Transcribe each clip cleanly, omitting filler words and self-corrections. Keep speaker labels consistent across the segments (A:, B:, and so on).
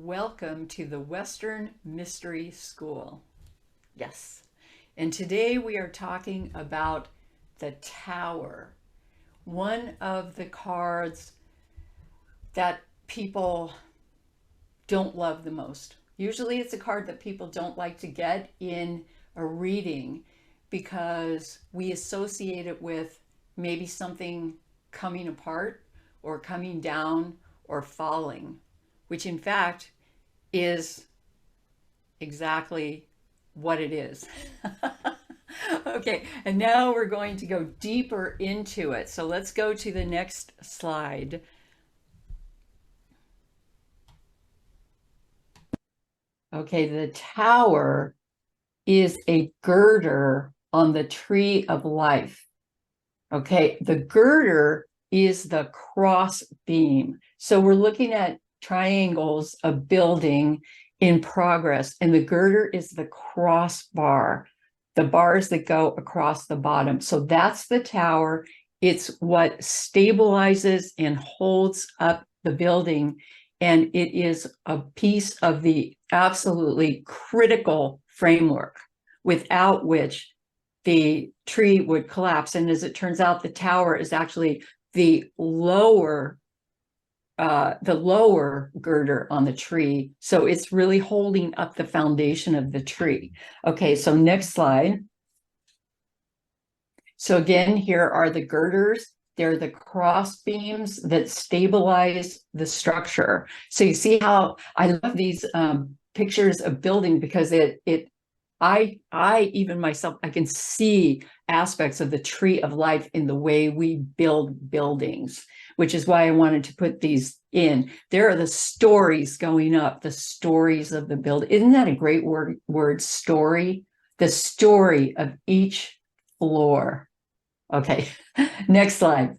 A: Welcome to the Western Mystery School. Yes. And today we are talking about the Tower, one of the cards that people don't love the most. Usually it's a card that people don't like to get in a reading because we associate it with maybe something coming apart or coming down or falling, which in fact is exactly what it is. Okay, and now we're going to go deeper into it. So let's go to the next slide. Okay, the Tower is a girder on the tree of life. Okay, the girder is the cross beam. So we're looking at triangles of building in progress, and the girder is the crossbar, the bars that go across the bottom. So that's the tower. It's what stabilizes and holds up the building, and it is a piece of the absolutely critical framework without which the tree would collapse. And as it turns out, the tower is actually the lower girder on the tree. So it's really holding up the foundation of the tree. Okay, so next slide. So again, here are the girders. They're the cross beams that stabilize the structure. So you see how I love these pictures of building, because I even myself, I can see aspects of the tree of life in the way we build buildings, which is why I wanted to put these in. There are the stories going up, the stories of the building. Isn't that a great word, story? The story of each floor. Okay, next slide.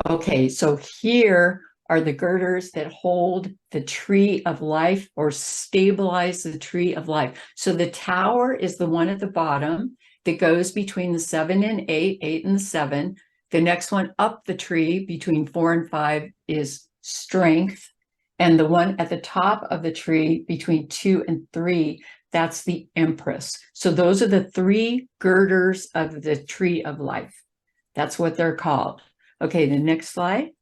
A: Okay, so here are the girders that hold the tree of life or stabilize the tree of life. So the tower is the one at the bottom that goes between the 7 and 8, 8 and the 7. The next one up the tree between 4 and 5 is strength. And the one at the top of the tree between 2 and 3, that's the empress. So those are the three girders of the tree of life. That's what they're called. Okay, the next slide.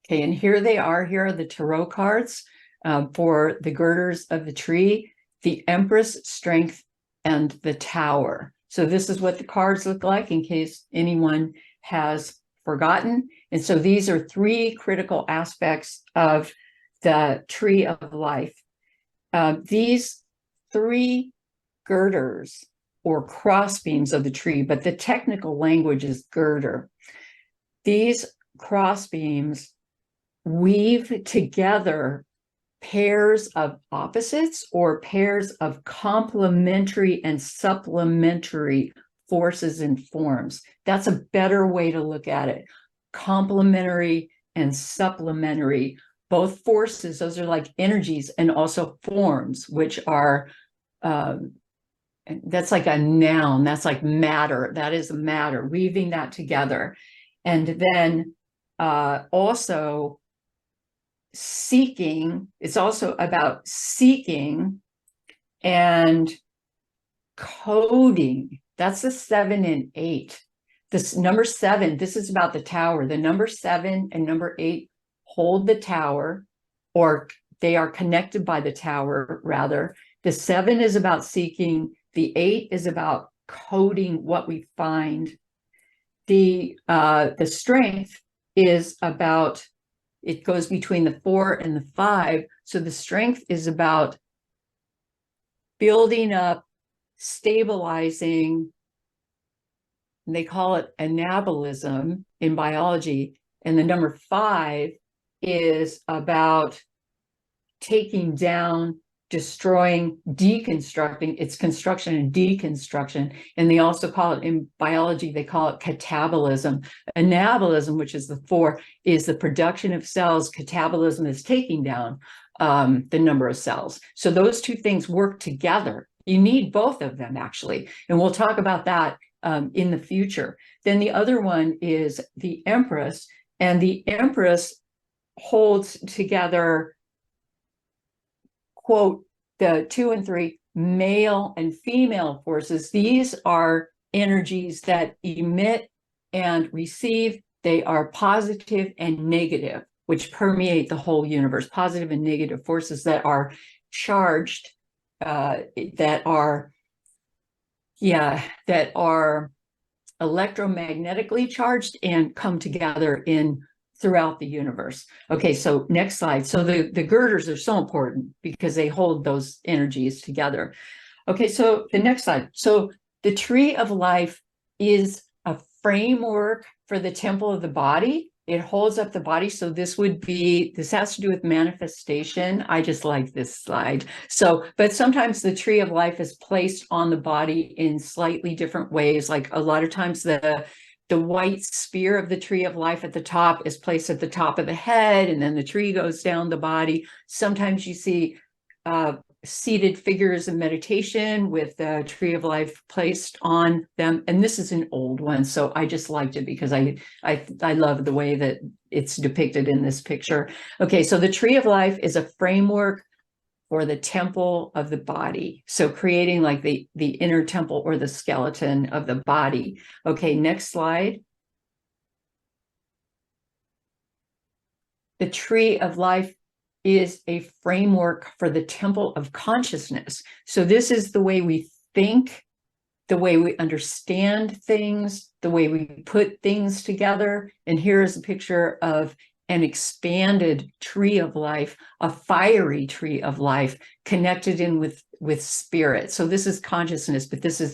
A: Okay, and here they are. Here are the tarot cards for the girders of the tree, the Empress, Strength, and the Tower. So this is what the cards look like in case anyone has forgotten. And so these are three critical aspects of the tree of life. These three girders or cross beams of the tree, but the technical language is girder. These cross beams weave together pairs of opposites or pairs of complementary and supplementary forces and forms. That's a better way to look at it. Complementary and supplementary, both forces, those are like energies, and also forms, which are that's like a noun, that's like matter, that is matter, weaving that together. And then also seeking, it's also about seeking and coding. That's the 7 and 8. This number 7, this is about the tower. The number 7 and number 8 hold the tower, or they are connected by the tower, rather. The 7 is about seeking. The 8 is about coding what we find. The strength is about, it goes between the 4 and the 5. So the strength is about building up, stabilizing, and they call it anabolism in biology. And the number 5 is about taking down, destroying, deconstructing. It's construction and deconstruction. And they also call it, in biology, they call it catabolism. Anabolism, which is the 4, is the production of cells. Catabolism is taking down the number of cells. So those two things work together. You need both of them, actually. And we'll talk about that in the future. Then the other one is the Empress. And the Empress holds together, quote, the 2 and 3 male and female forces. These are energies that emit and receive. They are positive and negative, which permeate the whole universe. Positive and negative forces that are charged, that are electromagnetically charged and come together throughout the universe. Okay, so next slide. So the girders are so important because they hold those energies together. Okay, so the next slide. So the tree of life is a framework for the temple of the body. It holds up the body. So this has to do with manifestation. I just like this slide. So, but sometimes the tree of life is placed on the body in slightly different ways. Like a lot of times the white spear of the tree of life at the top is placed at the top of the head, and then the tree goes down the body. Sometimes you see seated figures in meditation with the tree of life placed on them. And this is an old one, so I just liked it because I love the way that it's depicted in this picture. Okay, so the tree of life is a framework for the temple of the body. So creating like the inner temple or the skeleton of the body. Okay, next slide. The tree of life is a framework for the temple of consciousness. So this is the way we think, the way we understand things, the way we put things together. And here is a picture of an expanded tree of life, a fiery tree of life connected in with spirit. So this is consciousness,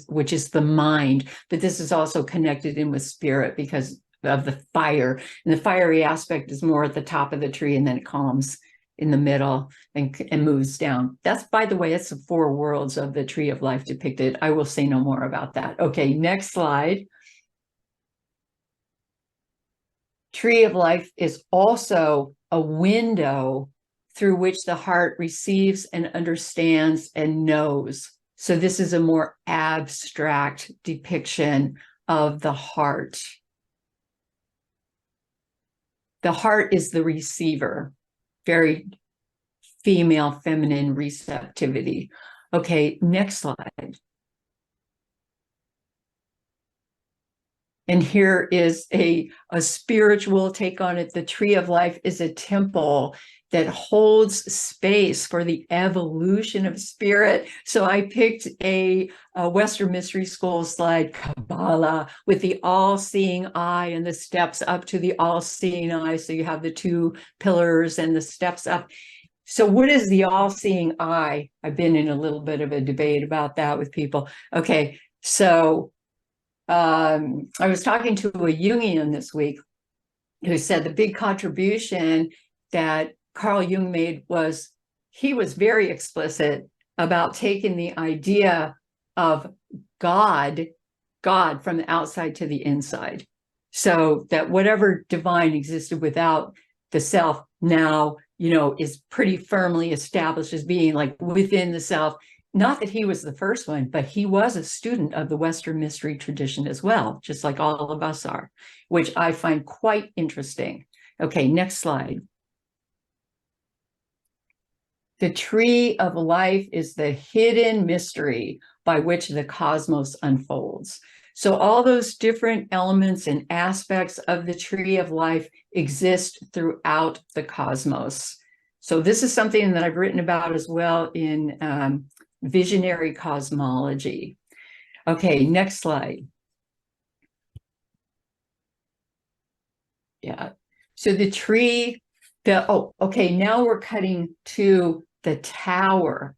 A: which is the mind, but this is also connected in with spirit because of the fire. And the fiery aspect is more at the top of the tree, and then it calms in the middle and moves down. That's, by the way, it's the 4 worlds of the tree of life depicted. I will say no more about that. Okay, next slide. Tree of life is also a window through which the heart receives and understands and knows. So this is a more abstract depiction of the heart. The heart is the receiver. Very female, feminine receptivity. Okay, next slide. And here is a spiritual take on it. The tree of life is a temple that holds space for the evolution of spirit. So I picked a Western Mystery School slide, Kabbalah, with the all-seeing eye and the steps up to the all-seeing eye. So you have the 2 pillars and the steps up. So what is the all-seeing eye? I've been in a little bit of a debate about that with people. Okay, so I was talking to a Jungian this week who said the big contribution that Carl Jung made was he was very explicit about taking the idea of God from the outside to the inside. So that whatever divine existed without the self now, is pretty firmly established as being like within the self. Not that he was the first one, but he was a student of the Western mystery tradition as well, just like all of us are, which I find quite interesting. Okay, next slide. The tree of life is the hidden mystery by which the cosmos unfolds. So all those different elements and aspects of the tree of life exist throughout the cosmos. So this is something that I've written about as well in visionary cosmology. Okay, next slide. Yeah, so the tree, okay, now we're cutting to the tower.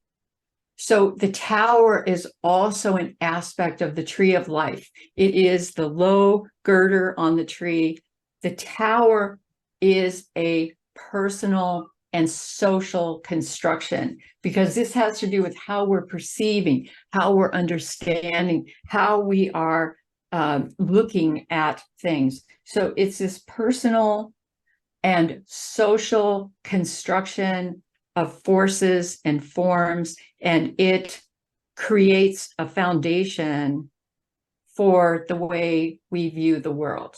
A: So the tower is also an aspect of the tree of life. It is the low girder on the tree. The tower is a personal and social construction, because this has to do with how we're perceiving, how we're understanding, how we are looking at things. So it's this personal and social construction of forces and forms, and it creates a foundation for the way we view the world.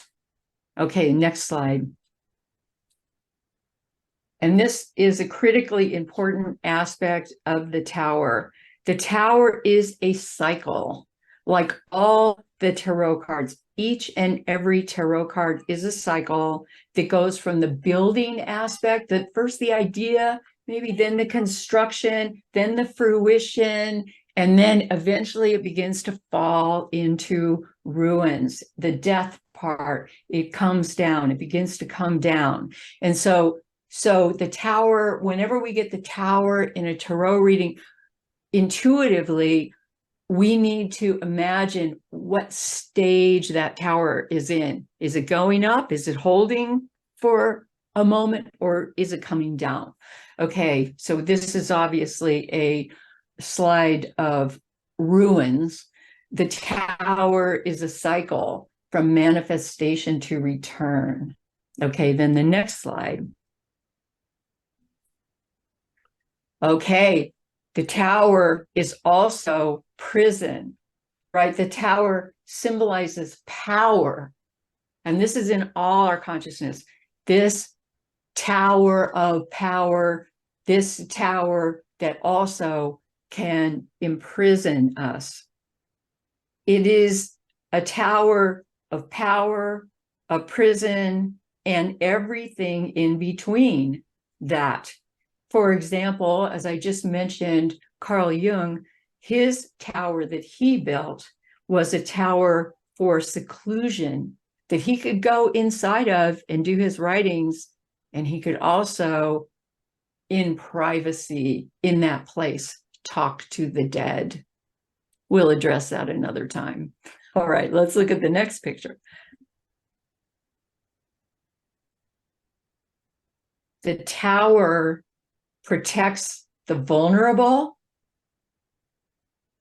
A: Okay, next slide. And this is a critically important aspect of the tower. The tower is a cycle, like all the tarot cards. Each and every tarot card is a cycle that goes from the building aspect, that first the idea, maybe then the construction, then the fruition, and then eventually it begins to fall into ruins. The death part, it comes down, it begins to come down. And so the tower, whenever we get the tower in a tarot reading, intuitively, we need to imagine what stage that tower is in. Is it going up? Is it holding for a moment, or is it coming down? Okay, so this is obviously a slide of ruins. The tower is a cycle from manifestation to return. Okay, then the next slide. Okay, the tower is also prison, right? The tower symbolizes power. And this is in all our consciousness. This tower of power, this tower that also can imprison us. It is a tower of power, a prison, and everything in between that. For example, as I just mentioned, Carl Jung, his tower that he built was a tower for seclusion that he could go inside of and do his writings. And he could also, in privacy, in that place, talk to the dead. We'll address that another time. All right, let's look at the next picture. The tower protects the vulnerable,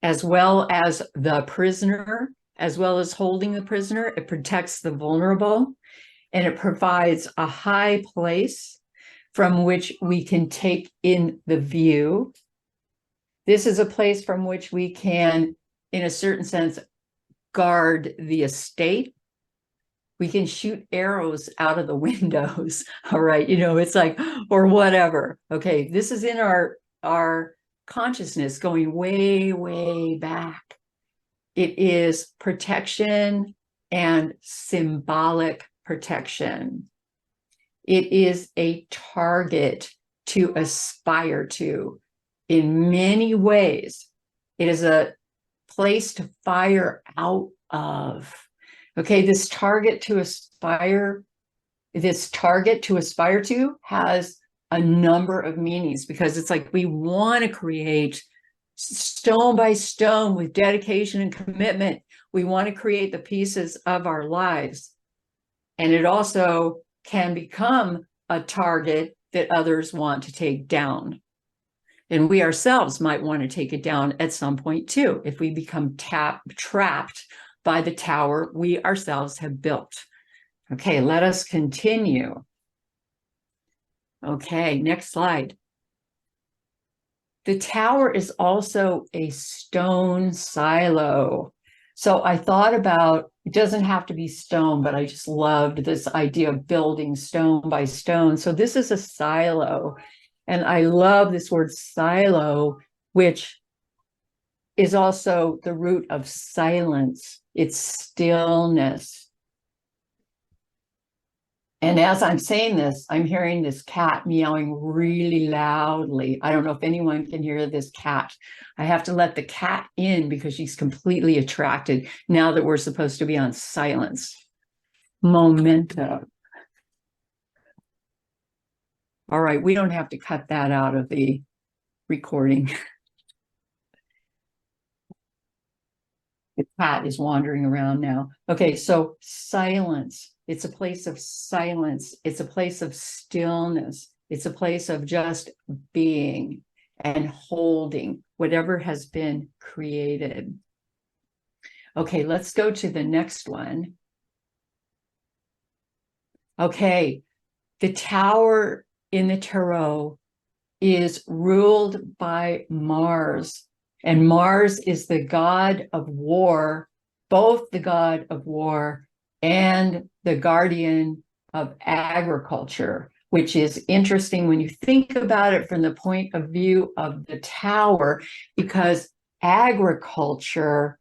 A: as well as the prisoner, as well as holding the prisoner. It protects the vulnerable, and it provides a high place from which we can take in the view. This is a place from which we can, in a certain sense, guard the estate. We can shoot arrows out of the windows. All right, it's like, or whatever. Okay, this is in our consciousness going way, way back. It is protection and symbolic protection. It is a target to aspire to in many ways. It is a place to fire out of. Okay, this target to aspire to has a number of meanings, because it's like we want to create stone by stone with dedication and commitment. We want to create the pieces of our lives. And it also can become a target that others want to take down. And we ourselves might want to take it down at some point too, if we become trapped by the tower we ourselves have built. Okay, let us continue. Okay, next slide. The tower is also a stone silo. So I thought about, it doesn't have to be stone, but I just loved this idea of building stone by stone. So this is a silo. And I love this word silo, which is also the root of silence. It's stillness. And as I'm saying this, I'm hearing this cat meowing really loudly. I don't know if anyone can hear this cat. I have to let the cat in because she's completely attracted now that we're supposed to be on silence. Memento. All right, we don't have to cut that out of the recording. The cat is wandering around now. Okay, so silence. It's a place of silence. It's a place of stillness. It's a place of just being and holding whatever has been created. Okay, let's go to the next one. Okay, the tower in the tarot is ruled by Mars. And Mars is the god of war, both the god of war and the guardian of agriculture. which is interesting when you think about it from the point of view of the tower, because agriculture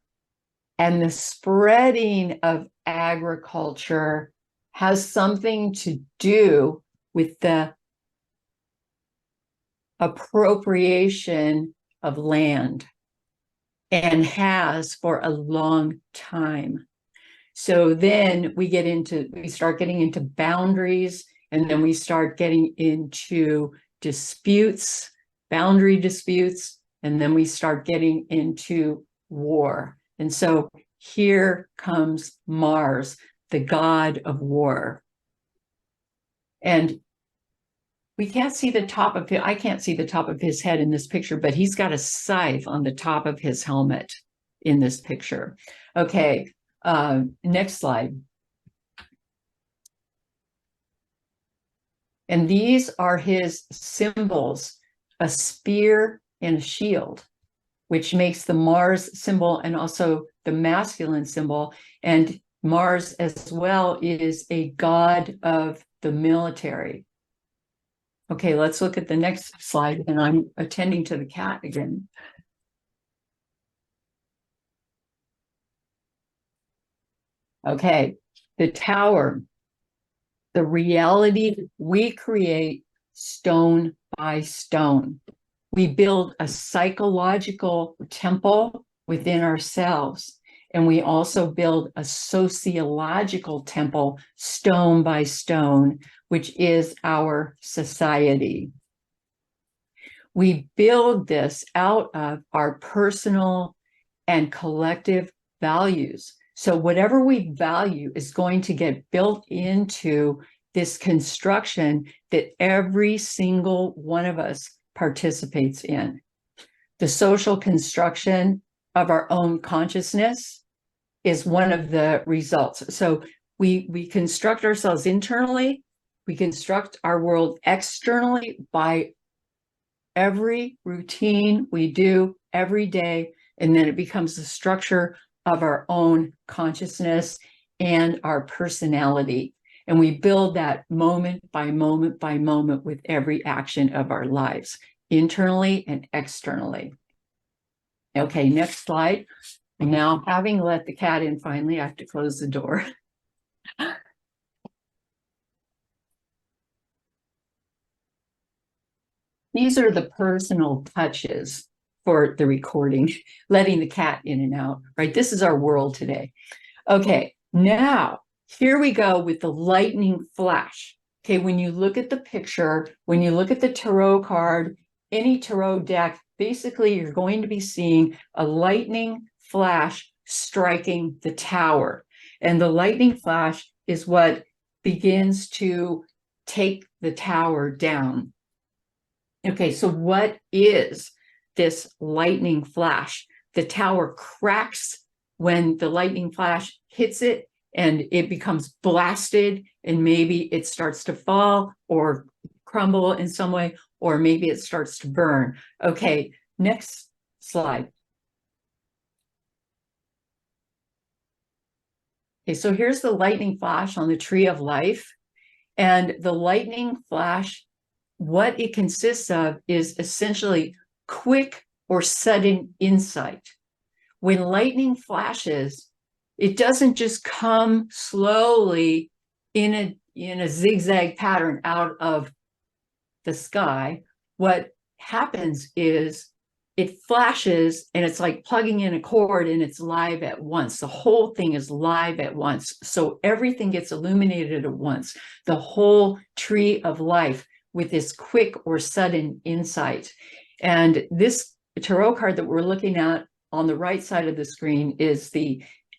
A: and the spreading of agriculture has something to do with the appropriation of land, and has for a long time. So then we start getting into boundaries, and then we start getting into disputes, boundary disputes, and then we start getting into war. And so here comes Mars, the god of war. And we can't see the top of I can't see the top of his head in this picture, but he's got a scythe on the top of his helmet in this picture. Okay, next slide. And these are his symbols, a spear and a shield, which makes the Mars symbol and also the masculine symbol. And Mars as well is a god of the military. Okay, let's look at the next slide, and I'm attending to the cat again. Okay, the tower, the reality we create stone by stone. We build a psychological temple within ourselves, and we also build a sociological temple stone by stone, which is our society. We build this out of our personal and collective values. So whatever we value is going to get built into this construction that every single one of us participates in. The social construction of our own consciousness is one of the results. So we construct ourselves internally, we construct our world externally by every routine we do every day, and then it becomes the structure of our own consciousness and our personality. And we build that moment by moment by moment with every action of our lives, internally and externally. Okay, next slide. Now, having let the cat in finally, I have to close the door. These are the personal touches for the recording, letting the cat in and out, right? This is our world today. Okay, now here we go with the lightning flash. Okay, when you look at the picture, when you look at the tarot card, any tarot deck, basically you're going to be seeing a lightning flash striking the tower. And the lightning flash is what begins to take the tower down. Okay, so what is this lightning flash? The tower cracks when the lightning flash hits it, and it becomes blasted, and maybe it starts to fall or crumble in some way, or maybe it starts to burn. Okay, next slide. Okay, so here's the lightning flash on the tree of life. And the lightning flash, what it consists of is essentially quick or sudden insight. When lightning flashes, it doesn't just come slowly in a zigzag pattern out of the sky. What happens is it flashes, and it's like plugging in a cord, and it's live at once. The whole thing is live at once. So everything gets illuminated at once. The whole tree of life with this quick or sudden insight. And this tarot card that we're looking at on the right side of the screen is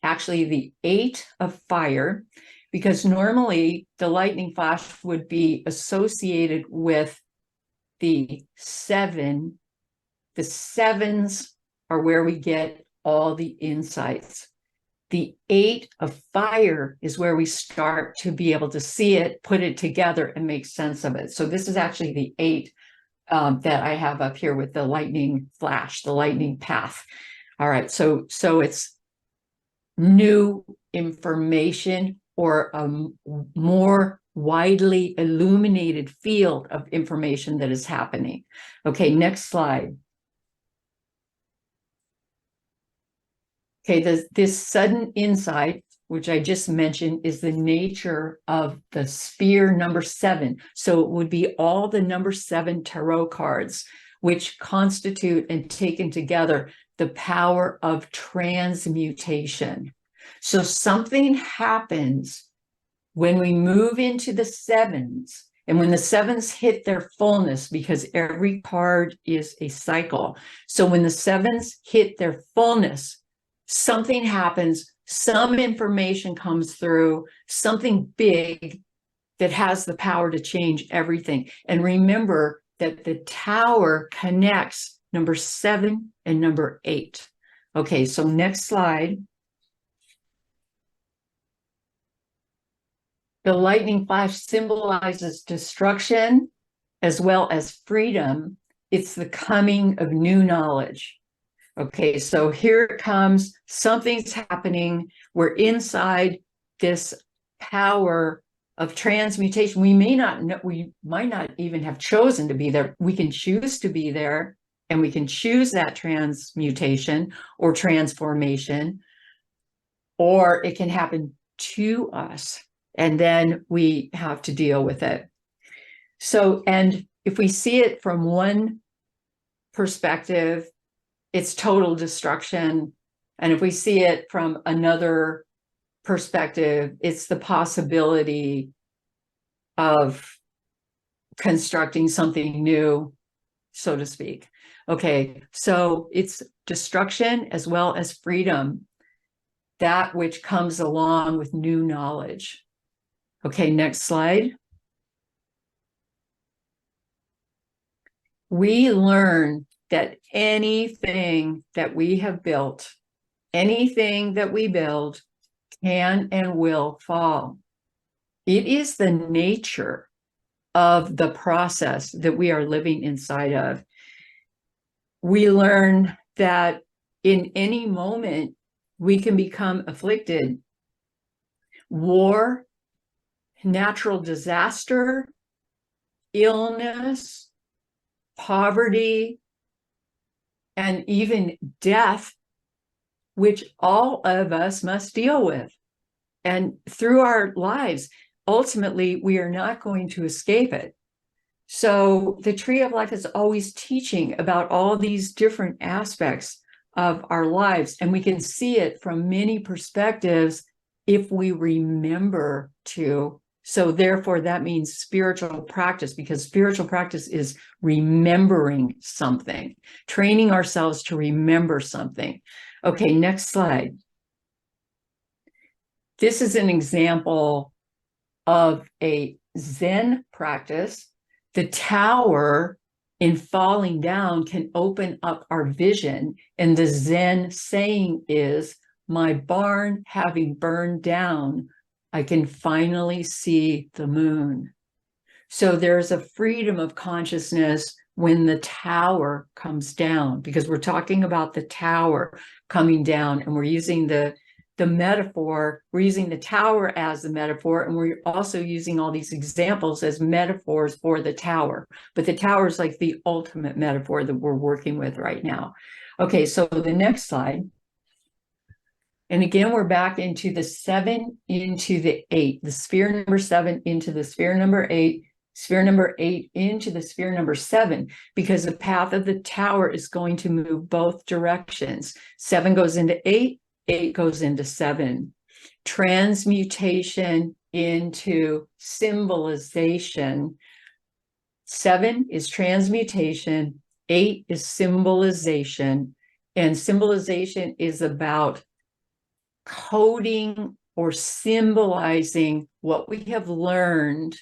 A: actually the 8 of fire, because normally the lightning flash would be associated with the 7. The 7s are where we get all the insights. The 8 of fire is where we start to be able to see it, put it together, and make sense of it. So this is actually the 8 that I have up here with the lightning flash, the lightning path. All right, so it's new information or a more widely illuminated field of information that is happening. Okay, next slide. Okay, this sudden insight, which I just mentioned, is the nature of the sphere number 7. So it would be all the number 7 tarot cards, which constitute and taken together the power of transmutation. So something happens when we move into the 7s, and when the 7s hit their fullness, because every card is a cycle. So when the 7s hit their fullness, something happens, some information comes through, something big that has the power to change everything. And remember that the tower connects number 7 and number 8. Okay, so next slide. The lightning flash symbolizes destruction as well as freedom. It's the coming of new knowledge. Okay, so here it comes. Something's happening. We're inside this power of transmutation. We may not know, we might not even have chosen to be there. We can choose to be there, and we can choose that transmutation or transformation, or it can happen to us, and then we have to deal with it. So, and if we see it from one perspective, it's total destruction. And if we see it from another perspective, it's the possibility of constructing something new, so to speak. Okay, so it's destruction as well as freedom, that which comes along with new knowledge. Okay, next slide. We learn that anything that we have built, anything that we build, can and will fall. It is the nature of the process that we are living inside of. We learn that in any moment we can become afflicted. War, natural disaster, illness, poverty, and even death, which all of us must deal with. And through our lives, ultimately, we are not going to escape it. So the Tree of Life is always teaching about all these different aspects of our lives, and we can see it from many perspectives if we remember to. So therefore, that means spiritual practice, because spiritual practice is remembering something, training ourselves to remember something. Okay, next slide. This is an example of a Zen practice. The tower, in falling down, can open up our vision. And the Zen saying is, "My barn having burned down, I can finally see the moon." So there's a freedom of consciousness when the tower comes down, because we're talking about the tower coming down, and we're using the metaphor, we're using the tower as the metaphor, and we're also using all these examples as metaphors for the tower. But the tower is like the ultimate metaphor that we're working with right now. Okay, so the next slide. And again, we're back into the 7 into the 8, the sphere number 7 into the sphere number 8, sphere number 8 into the sphere number 7, because the path of the tower is going to move both directions. 7 goes into 8, 8 goes into 7. Transmutation into symbolization. 7 is transmutation, 8 is symbolization, and symbolization is about coding or symbolizing what we have learned,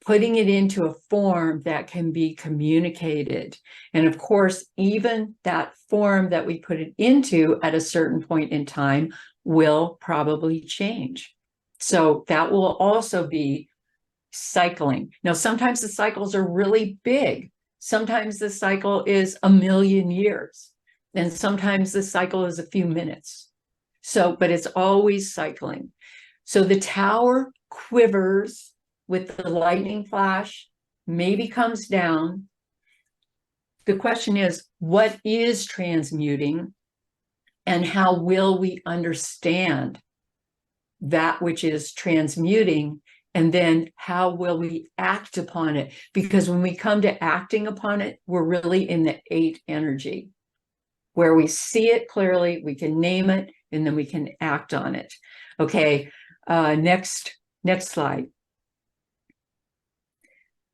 A: putting it into a form that can be communicated. And of course, even that form that we put it into at a certain point in time will probably change. So that will also be cycling. Now, sometimes the cycles are really big. Sometimes the cycle is 1,000,000 years. And sometimes the cycle is a few minutes. So, but it's always cycling. So the tower quivers with the lightning flash, maybe comes down. The question is, what is transmuting, and how will we understand that which is transmuting? And then how will we act upon it? Because when we come to acting upon it, we're really in the 8 energy, where we see it clearly, we can name it, and then we can act on it. Okay, next slide.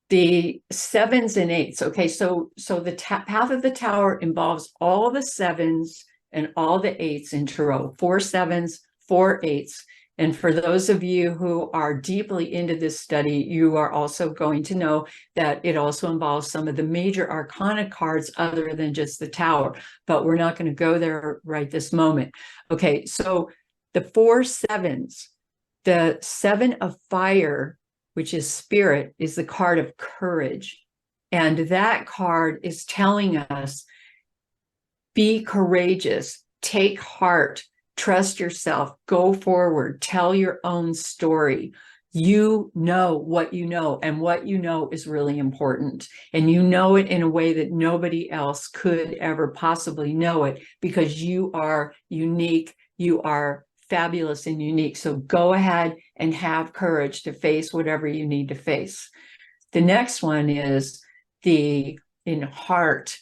A: The 7s and 8s. Okay, so the path of the tower involves all the 7s and all the 8s in Tarot. 4 7s, 4 8s. And for those of you who are deeply into this study, you are also going to know that it also involves some of the major arcana cards other than just the tower. But we're not going to go there right this moment. Okay, so the 4 7s, the 7 of fire, which is spirit, is the card of courage. And that card is telling us, be courageous, take heart, trust yourself, go forward, tell your own story. You know what you know, and what you know is really important. And you know it in a way that nobody else could ever possibly know it, because you are unique, you are fabulous and unique. So go ahead and have courage to face whatever you need to face. The next one is in heart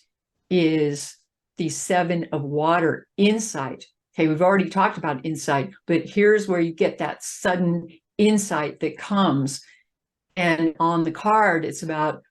A: is the 7 of water, insight. Okay, we've already talked about insight, but here's where you get that sudden insight that comes. And on the card, it's about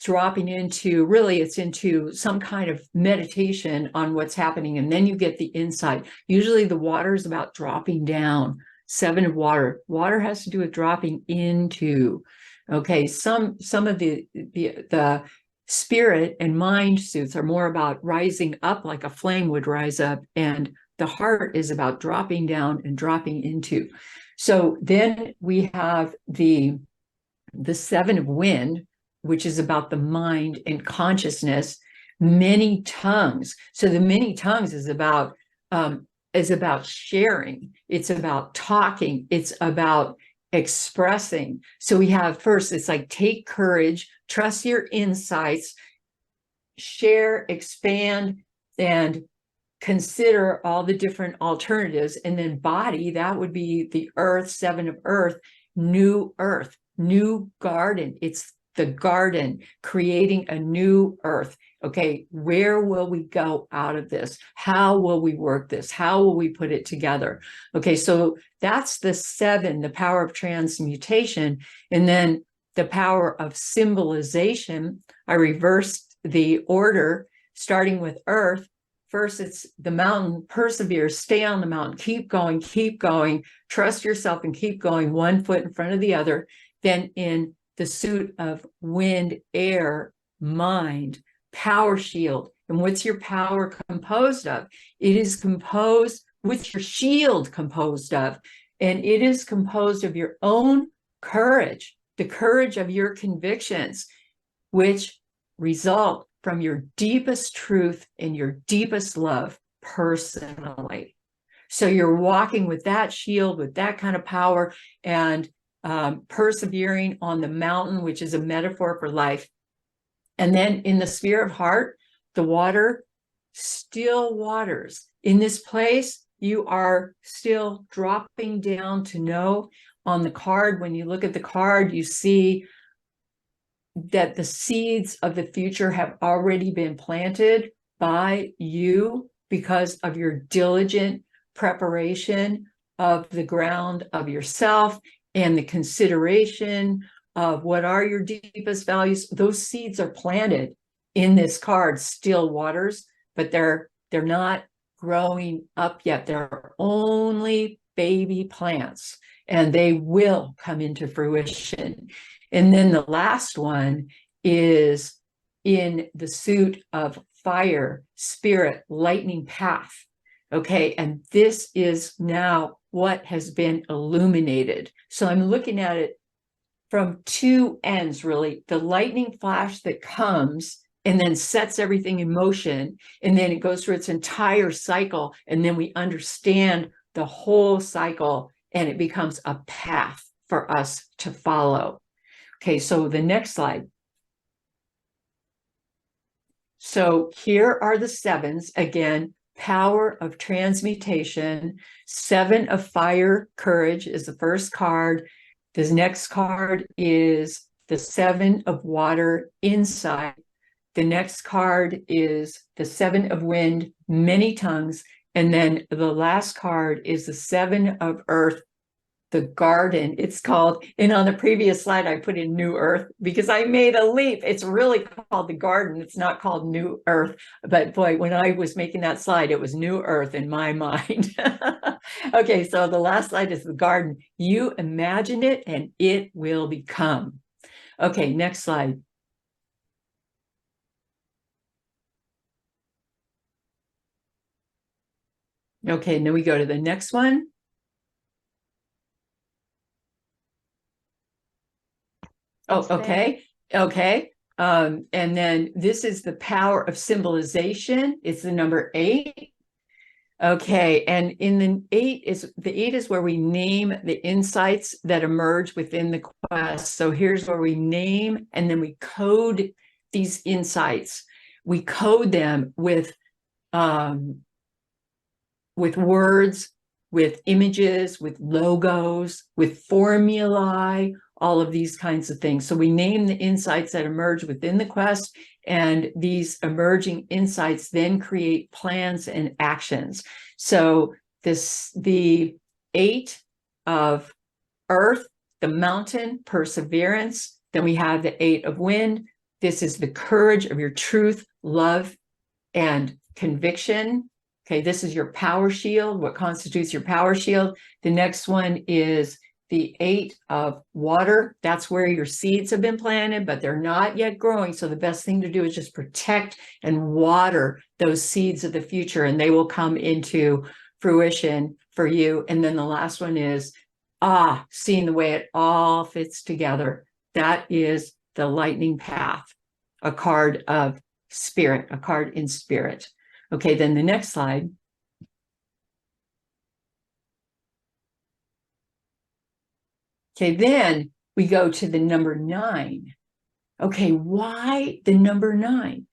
A: dropping into, really, it's into some kind of meditation on what's happening. And then you get the insight. Usually the water is about dropping down. 7 of water. Water has to do with dropping into. Okay, some of the spirit and mind suits are more about rising up like a flame would rise up, and the heart is about dropping down and dropping into. So then we have the 7 of wind, which is about the mind and consciousness. Many tongues. So the many tongues is about sharing. It's about talking. It's about expressing. So we have first, it's like, take courage, trust your insights, share, expand, and consider all the different alternatives. And then body, that would be the earth, 7 of earth, new garden. It's the garden, creating a new earth. Okay, where will we go out of this? How will we work this? How will we put it together? Okay, so that's the 7, the power of transmutation. And then the power of symbolization. I reversed the order, starting with earth. First, it's the mountain, persevere, stay on the mountain, keep going, trust yourself and keep going, 1 foot in front of the other. Then in the suit of wind, air, mind, power shield. And what's your power composed of? It is composed, what's your shield composed of? And it is composed of your own courage, the courage of your convictions, which result from your deepest truth and your deepest love personally. So you're walking with that shield, with that kind of power, and persevering on the mountain, which is a metaphor for life. And then in the sphere of heart, the water, still waters. In this place, you are still dropping down to know. On the card, when you look at the card, you see that the seeds of the future have already been planted by you because of your diligent preparation of the ground of yourself and the consideration of what are your deepest values. Those seeds are planted in this card, still waters, but they're not growing up yet. They're only baby plants, and they will come into fruition. And then the last one is in the suit of fire, spirit, lightning path. Okay, and this is now what has been illuminated. So I'm looking at it from 2 ends, really. The lightning flash that comes and then sets everything in motion, and then it goes through its entire cycle, and then we understand the whole cycle, and it becomes a path. for us to follow. Okay, so the next slide. So here are the sevens. Again, power of transmutation. 7 of fire, courage is the first card. The next card is the 7 of water, insight. The next card is the 7 of wind, many tongues. And then the last card is the 7 of earth, the garden. It's called, and on the previous slide, I put in new earth because I made a leap. It's really called the garden. It's not called new earth. But boy, when I was making that slide, it was new earth in my mind. Okay, so the last slide is the garden. You imagine it and it will become. Okay, next slide. Okay, and then we go to the next one. Oh, okay. Okay. And then this is the power of symbolization. It's the number 8. Okay. And in the 8 is where we name the insights that emerge within the quest. So here's where we name and then we code these insights. We code them with words, with images, with logos, with formulae, all of these kinds of things. So we name the insights that emerge within the quest, and these emerging insights then create plans and actions. So the 8 of earth, the mountain, perseverance. Then we have the 8 of wind. This is the courage of your truth, love, and conviction. Okay, this is your power shield, what constitutes your power shield. The next one is the 8 of water. That's where your seeds have been planted, but they're not yet growing. So the best thing to do is just protect and water those seeds of the future, and they will come into fruition for you. And then the last one is, seeing the way it all fits together. That is the lightning path, a card of spirit, a card in spirit. Okay, then the next slide. Okay, then we go to the number 9. Okay, why the number 9?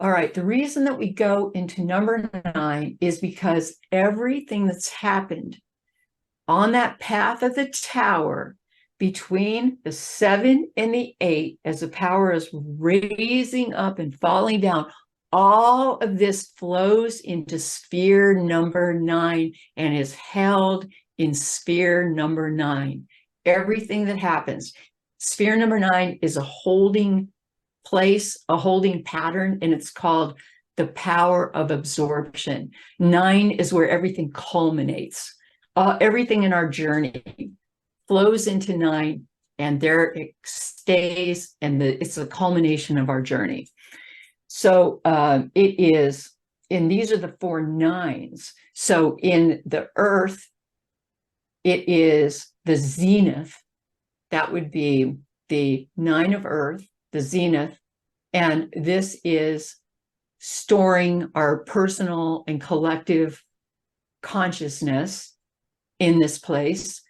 A: All right, the reason that we go into number 9 is because everything that's happened on that path of the tower between the 7 and the 8, as the power is raising up and falling down, all of this flows into sphere number 9 and is held in sphere number 9. Everything that happens. Sphere number 9 is a holding place, a holding pattern, and it's called the power of absorption. 9 is where everything culminates. Everything in our journey flows into 9, and there it stays, and it's the culmination of our journey. So it is, and these are the 4 9s. So in the earth, it is the zenith. That would be the 9 of earth, the zenith. And this is storing our personal and collective consciousness in this place.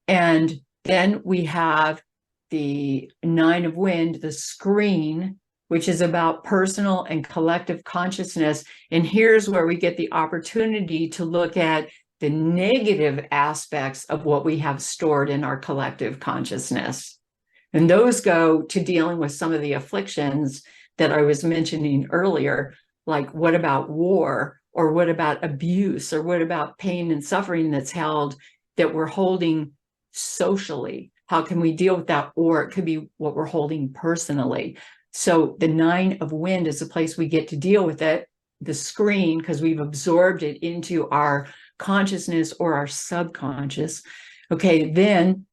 A: And then we have the 9 of wind, the screen, which is about personal and collective consciousness. And here's where we get the opportunity to look at the negative aspects of what we have stored in our collective consciousness. And those go to dealing with some of the afflictions that I was mentioning earlier, like what about war, or what about abuse, or what about pain and suffering that's held, that we're holding socially? How can we deal with that? Or it could be what we're holding personally. So the 9 of wind is the place we get to deal with it, the screen, because we've absorbed it into our consciousness or our subconscious. Okay, then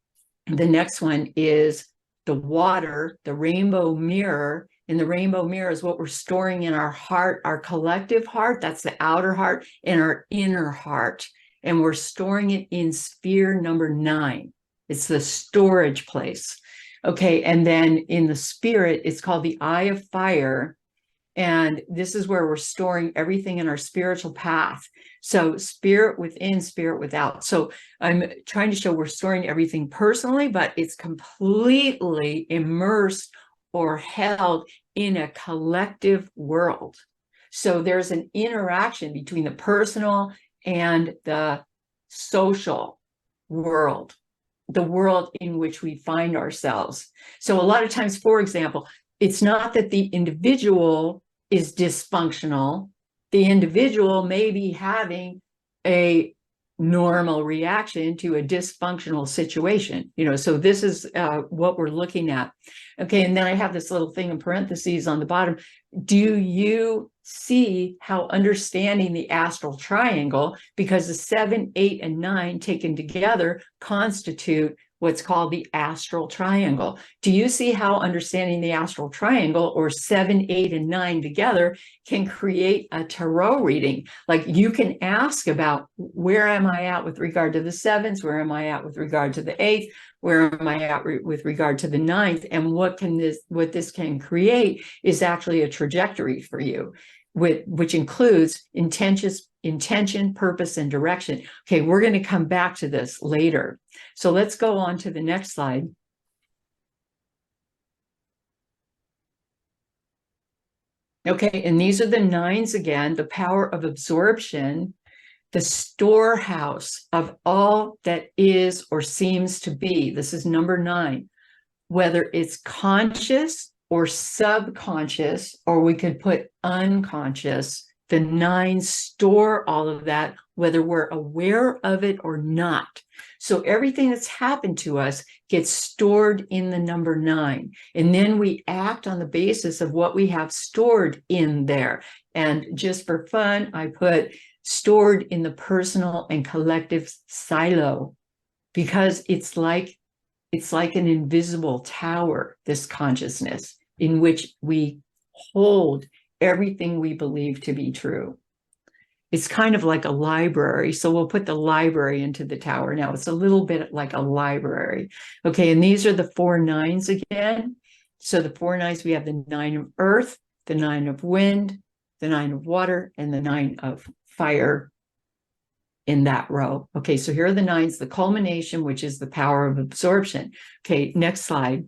A: the next one is the water, the rainbow mirror. And the rainbow mirror is what we're storing in our heart, our collective heart. That's the outer heart, and our inner heart. And we're storing it in sphere number 9. It's the storage place. Okay, and then in the spirit, it's called the eye of fire. And this is where we're storing everything in our spiritual path. So spirit within, spirit without. So I'm trying to show we're storing everything personally, but it's completely immersed or held in a collective world. So there's an interaction between the personal and the social world, the world in which we find ourselves. So a lot of times, for example, it's not that the individual is dysfunctional. The individual may be having a normal reaction to a dysfunctional situation, so this is what we're looking at. Okay, and then I have this little thing in parentheses on the bottom. Do you see how understanding the astral triangle, because the 7, 8, and 9 taken together constitute what's called the astral triangle. Do you see how understanding the astral triangle, or 7, 8, and 9 together, can create a tarot reading? Like, you can ask about, where am I at with regard to the 7s? Where am I at with regard to the 8th? Where am I at with regard to the 9th? And what this can create is actually a trajectory for you, which includes intention, purpose, and direction. Okay, we're going to come back to this later. So let's go on to the next slide. Okay, and these are the 9s again, the power of absorption, the storehouse of all that is or seems to be. This is number 9, whether it's conscious or subconscious, or we could put unconscious. The 9s store all of that, whether we're aware of it or not. So everything that's happened to us gets stored in the number 9. And then we act on the basis of what we have stored in there. And just for fun, I put stored in the personal and collective silo, because it's like an invisible tower, this consciousness, in which we hold everything we believe to be true. It's kind of like a library. So we'll put the library into the tower. Now it's a little bit like a library. Okay, and these are the 4 9s again. So the 4 9s, we have the 9 of earth, the 9 of wind, the 9 of water, and the 9 of fire in that row. Okay, so here are the 9s, the culmination, which is the power of absorption. Okay, next slide.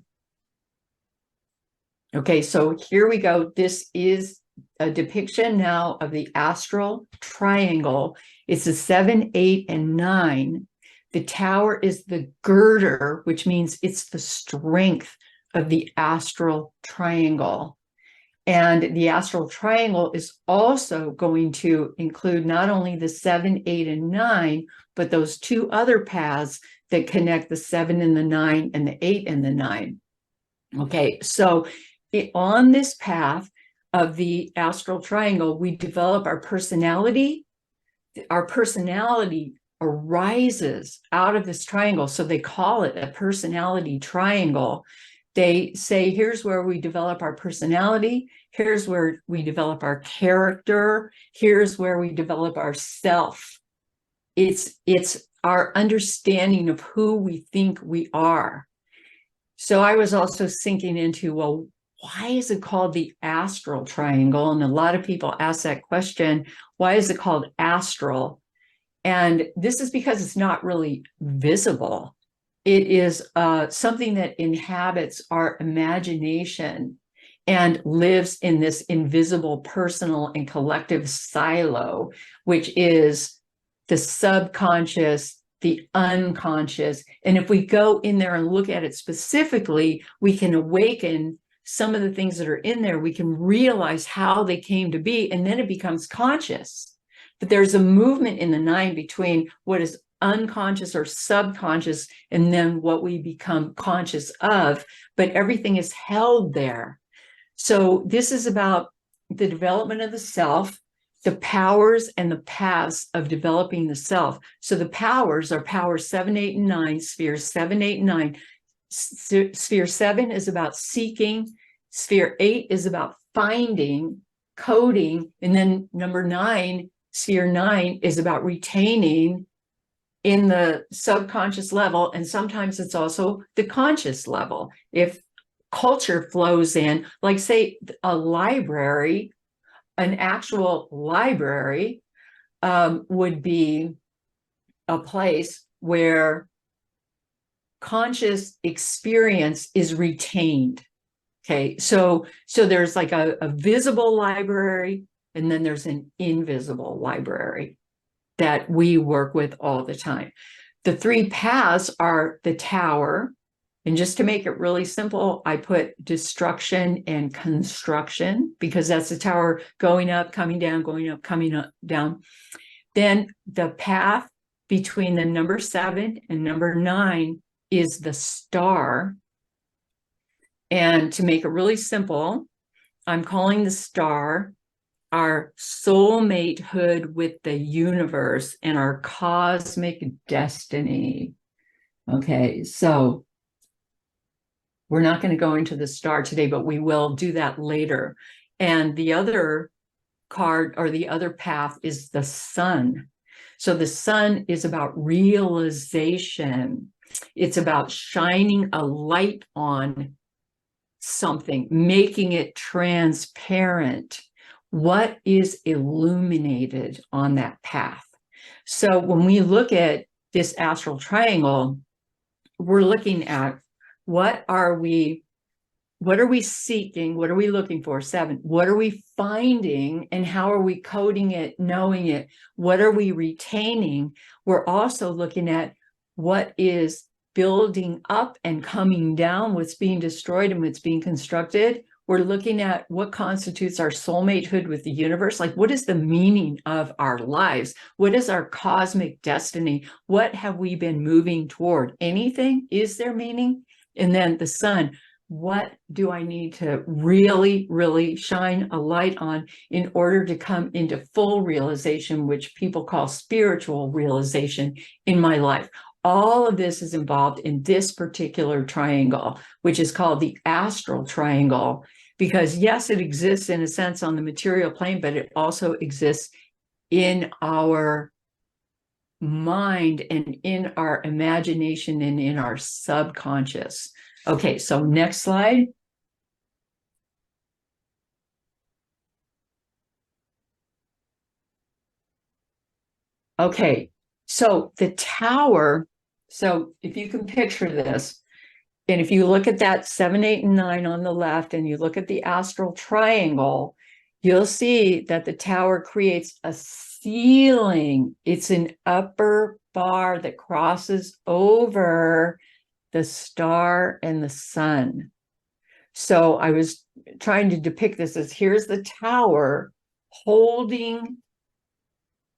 A: Okay, so here we go. This is a depiction now of the astral triangle. It's a 7, 8, and 9. The tower is the girder, which means it's the strength of the astral triangle. And the astral triangle is also going to include not only the 7, 8, and 9, but those 2 other paths that connect the 7 and the 9 and the 8 and the 9. Okay, so on this path of the astral triangle, we develop our personality. Our personality arises out of this triangle. So they call it a personality triangle. They say, here's where we develop our personality. Here's where we develop our character. Here's where we develop our self. It's our understanding of who we think we are. So I was also sinking into, well, why is it called the astral triangle? And a lot of people ask that question, why is it called astral? And this is because it's not really visible. It is something that inhabits our imagination and lives in this invisible personal and collective silo, which is the subconscious, the unconscious. And if we go in there and look at it specifically, we can awaken some of the things that are in there. We can realize how they came to be, and then it becomes conscious. But there's a movement in the 9 between what is unconscious or subconscious and then what we become conscious of, but everything is held there. So this is about the development of the self, the powers and the paths of developing the self. So the powers are power 7, 8, and 9, spheres 7, 8, and 9. Sphere 7 is about seeking. Sphere 8 is about finding, coding. And then number 9, sphere 9, is about retaining in the subconscious level. And sometimes it's also the conscious level. If culture flows in, like say a library, an actual library would be a place where conscious experience is retained. Okay, so there's like a visible library, and then there's an invisible library that we work with all the time. The three paths are the tower, and just to make it really simple, I put destruction and construction, because that's the tower going up, coming down, going up, coming up, down. Then the path between the number 7 and number 9 is the star. And to make it really simple, I'm calling the star our soulmatehood with the universe and our cosmic destiny. Okay, so we're not going to go into the star today, but we will do that later. And the other card, or the other path, is the sun. So the sun is about realization. It's about shining a light on something, making it transparent. What is illuminated on that path? So when we look at this astral triangle, we're looking at what are we seeking? What are we looking for? 7. What are we finding, and how are we coding it, knowing it? What are we retaining? We're also looking at what is building up and coming down, what's being destroyed and what's being constructed. We're looking at what constitutes our soulmatehood with the universe. Like, what is the meaning of our lives? What is our cosmic destiny? What have we been moving toward? Anything? Is there meaning? And then the sun. What do I need to really, really shine a light on in order to come into full realization, which people call spiritual realization in my life? All of this is involved in this particular triangle, which is called the astral triangle, because yes, it exists in a sense on the material plane, but it also exists in our mind and in our imagination and in our subconscious. Okay, so next slide. Okay, so the tower, so if you can picture this, and if you look at that 7, 8, and 9 on the left, and you look at the astral triangle, you'll see that the tower creates a ceiling. It's an upper bar that crosses over the star and the sun. So I was trying to depict this as, here's the tower holding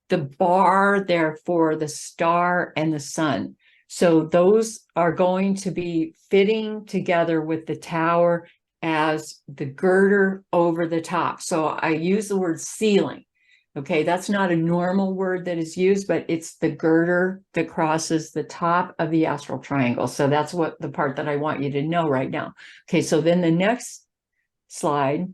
A: the bar there for the star and the sun. So those are going to be fitting together with the tower as the girder over the top. So I use the word ceiling. Okay, that's not a normal word that is used, but it's the girder that crosses the top of the astral triangle. So that's what the part that I want you to know right now. Okay, so then the next slide,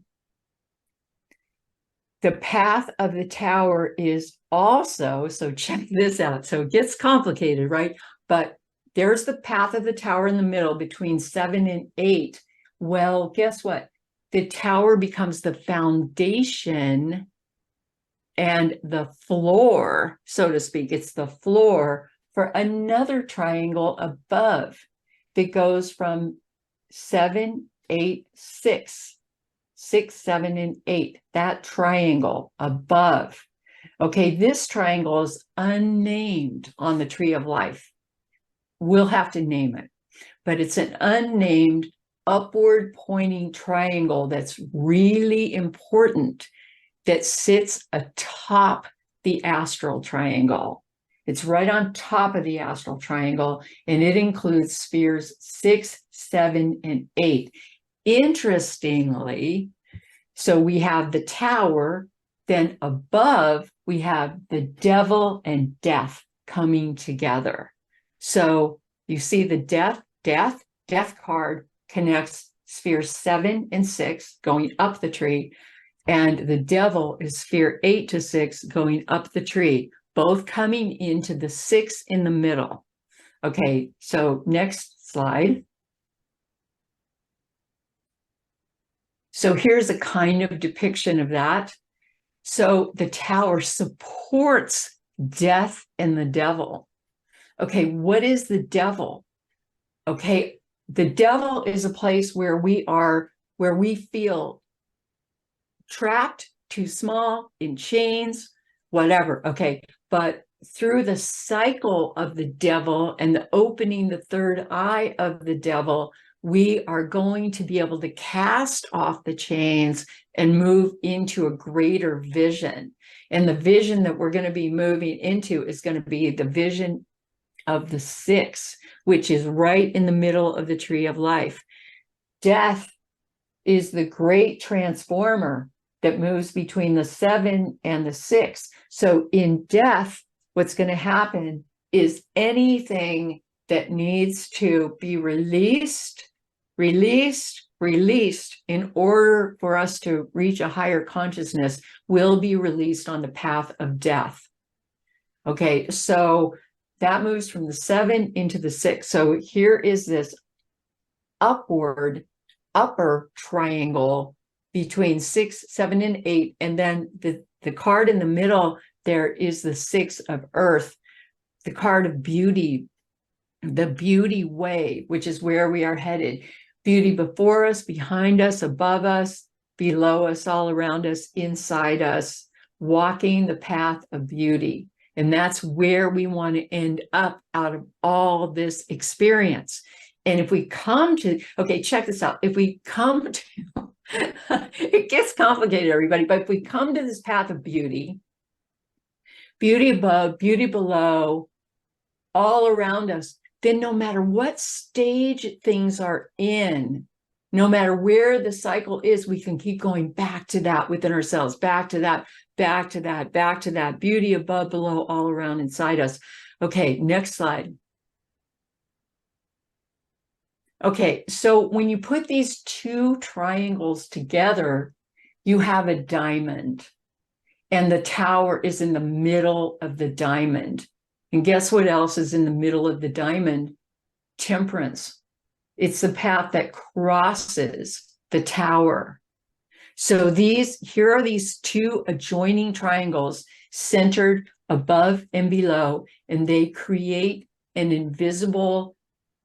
A: the path of the tower is also, so check this out. So it gets complicated, right? But there's the path of the tower in the middle between 7 and 8. Well, guess what? The tower becomes the foundation and the floor, so to speak. It's the floor for another triangle above that goes from 7, 8, 6. 6, 7, and 8, that triangle above. Okay, this triangle is unnamed on the tree of life. We'll have to name it, but it's an unnamed upward pointing triangle that's really important, that sits atop the astral triangle. It's right on top of the astral triangle, and it includes spheres 6, 7, and 8. Interestingly, so we have the tower, then above we have the devil and death coming together. So you see the death card connects sphere 7 and 6 going up the tree, and the devil is sphere 8 to 6 going up the tree, both coming into the 6 in the middle. Okay, so next slide. So here's a kind of depiction of that. So the tower supports death and the devil. Okay, what is the devil? Okay, the devil is a place where we feel trapped, too small, in chains, whatever. Okay, but through the cycle of the devil and the opening the third eye of the devil, we are going to be able to cast off the chains and move into a greater vision. And the vision that we're going to be moving into is going to be the vision of the 6, which is right in the middle of the tree of life. Death is the great transformer that moves between the 7 and the 6. So in death, what's going to happen is anything that needs to be released in order for us to reach a higher consciousness will be released on the path of death. Okay, so that moves from the 7 into the 6. So here is this upper triangle between 6, 7, and 8. And then the card in the middle, there is the 6 of earth, the card of beauty, the beauty way, which is where we are headed. Beauty before us, behind us, above us, below us, all around us, inside us, walking the path of beauty. And that's where we want to end up out of all this experience. And if we come to, okay, check this out. If we come to, it gets complicated, everybody, but if we come to this path of beauty, beauty above, beauty below, all around us, then no matter what stage things are in, no matter where the cycle is, we can keep going back to that within ourselves, back to that, back to that, back to that, beauty above, below, all around, inside us. Okay, next slide. Okay, so when you put these 2 triangles together, you have a diamond, and the tower is in the middle of the diamond. And guess what else is in the middle of the diamond? Temperance. It's the path that crosses the tower. So here are these 2 adjoining triangles centered above and below, and they create an invisible,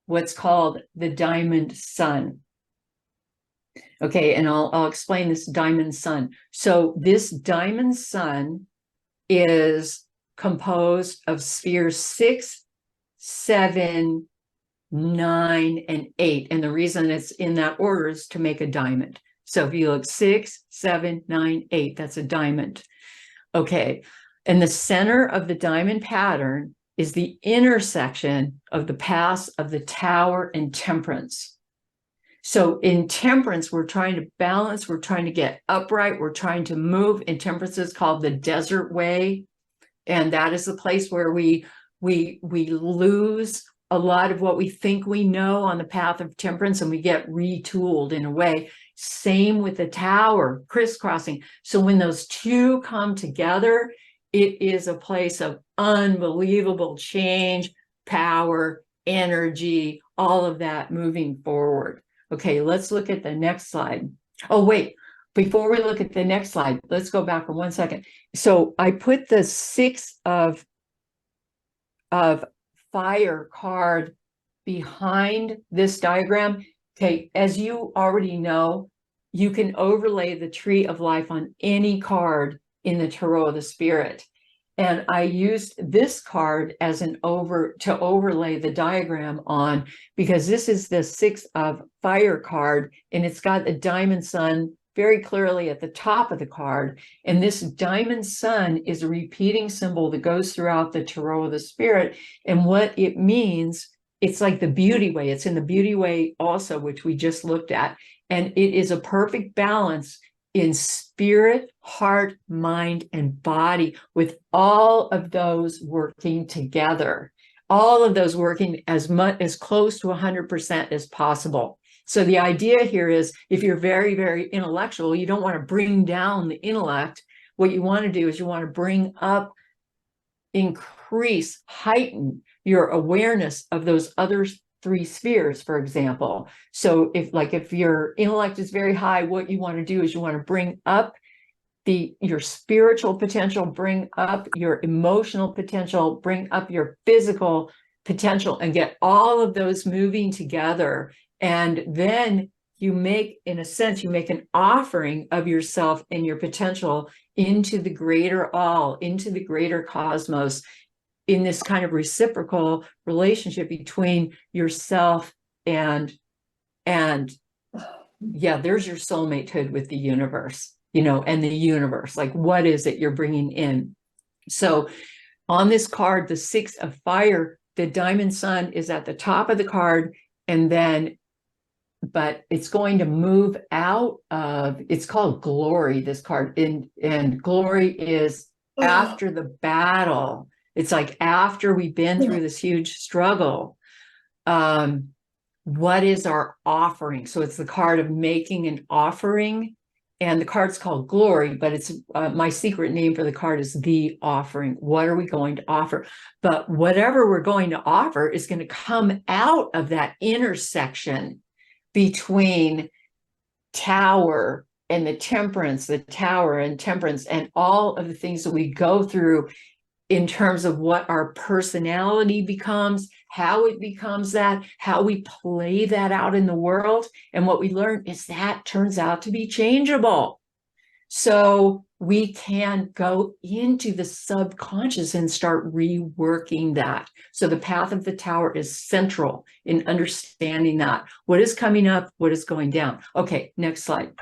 A: what's called the diamond sun. Okay, and I'll explain this diamond sun. So this diamond sun is composed of spheres 6, 7, 9, and 8. And the reason it's in that order is to make a diamond. So if you look 6, 7, 9, 8, that's a diamond. Okay, and the center of the diamond pattern is the intersection of the paths of the tower and temperance. So in temperance, we're trying to balance, we're trying to get upright, we're trying to move. In temperance is called the desert way. And that is the place where we lose a lot of what we think we know on the path of temperance, and we get retooled in a way. Same with the tower, crisscrossing. So when those 2 come together, it is a place of unbelievable change, power, energy, all of that moving forward. Okay, let's look at the next slide. Oh, wait, before we look at the next slide, let's go back for 1 second. So I put the 6 of fire card behind this diagram. Okay, as you already know, you can overlay the tree of life on any card in the Tarot of the Spirit. And I used this card as to overlay the diagram on, because this is the 6 of fire card, and it's got the diamond sun very clearly at the top of the card. And this diamond sun is a repeating symbol that goes throughout the Tarot of the Spirit. And what it means, it's like the beauty way. It's in the beauty way also, which we just looked at. And it is a perfect balance in spirit, heart, mind, and body, with all of those working together, all of those working as close to 100% as possible. So the idea here is, if you're very, very intellectual, you don't want to bring down the intellect. What you want to do is you want to bring up, increase, heighten your awareness of those other 3 spheres, for example. So if your intellect is very high, what you want to do is you want to bring up your spiritual potential, bring up your emotional potential, bring up your physical potential, and get all of those moving together. And then you make, in a sense, you make an offering of yourself and your potential into the greater all, into the greater cosmos, in this kind of reciprocal relationship between yourself and yeah, there's your soulmatehood with the universe, and the universe, like, what is it you're bringing in? So on this card, the 6 of fire, the diamond sun is at the top of the card, but it's going to move out of, it's called glory, this card, and glory is after the battle. It's like after we've been through this huge struggle, what is our offering? So it's the card of making an offering, and the card's called glory, but it's my secret name for the card is the offering. What are we going to offer? But whatever we're going to offer is going to come out of that intersection between tower and the tower and temperance, and all of the things that we go through in terms of what our personality becomes, how it becomes that, how we play that out in the world. And what we learn is that turns out to be changeable. So we can go into the subconscious and start reworking that. So the path of the tower is central in understanding that. What is coming up, what is going down. Okay, next slide.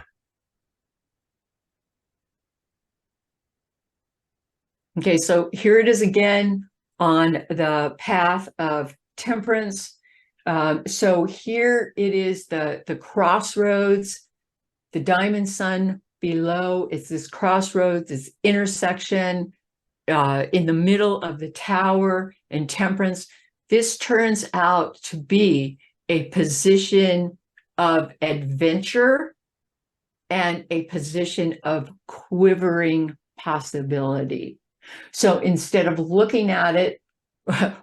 A: Okay, so here it is again on the path of temperance. So here it is the crossroads, the diamond sun below. It's this crossroads, this intersection in the middle of the tower and temperance. This turns out to be a position of adventure and a position of quivering possibility. So instead of looking at it,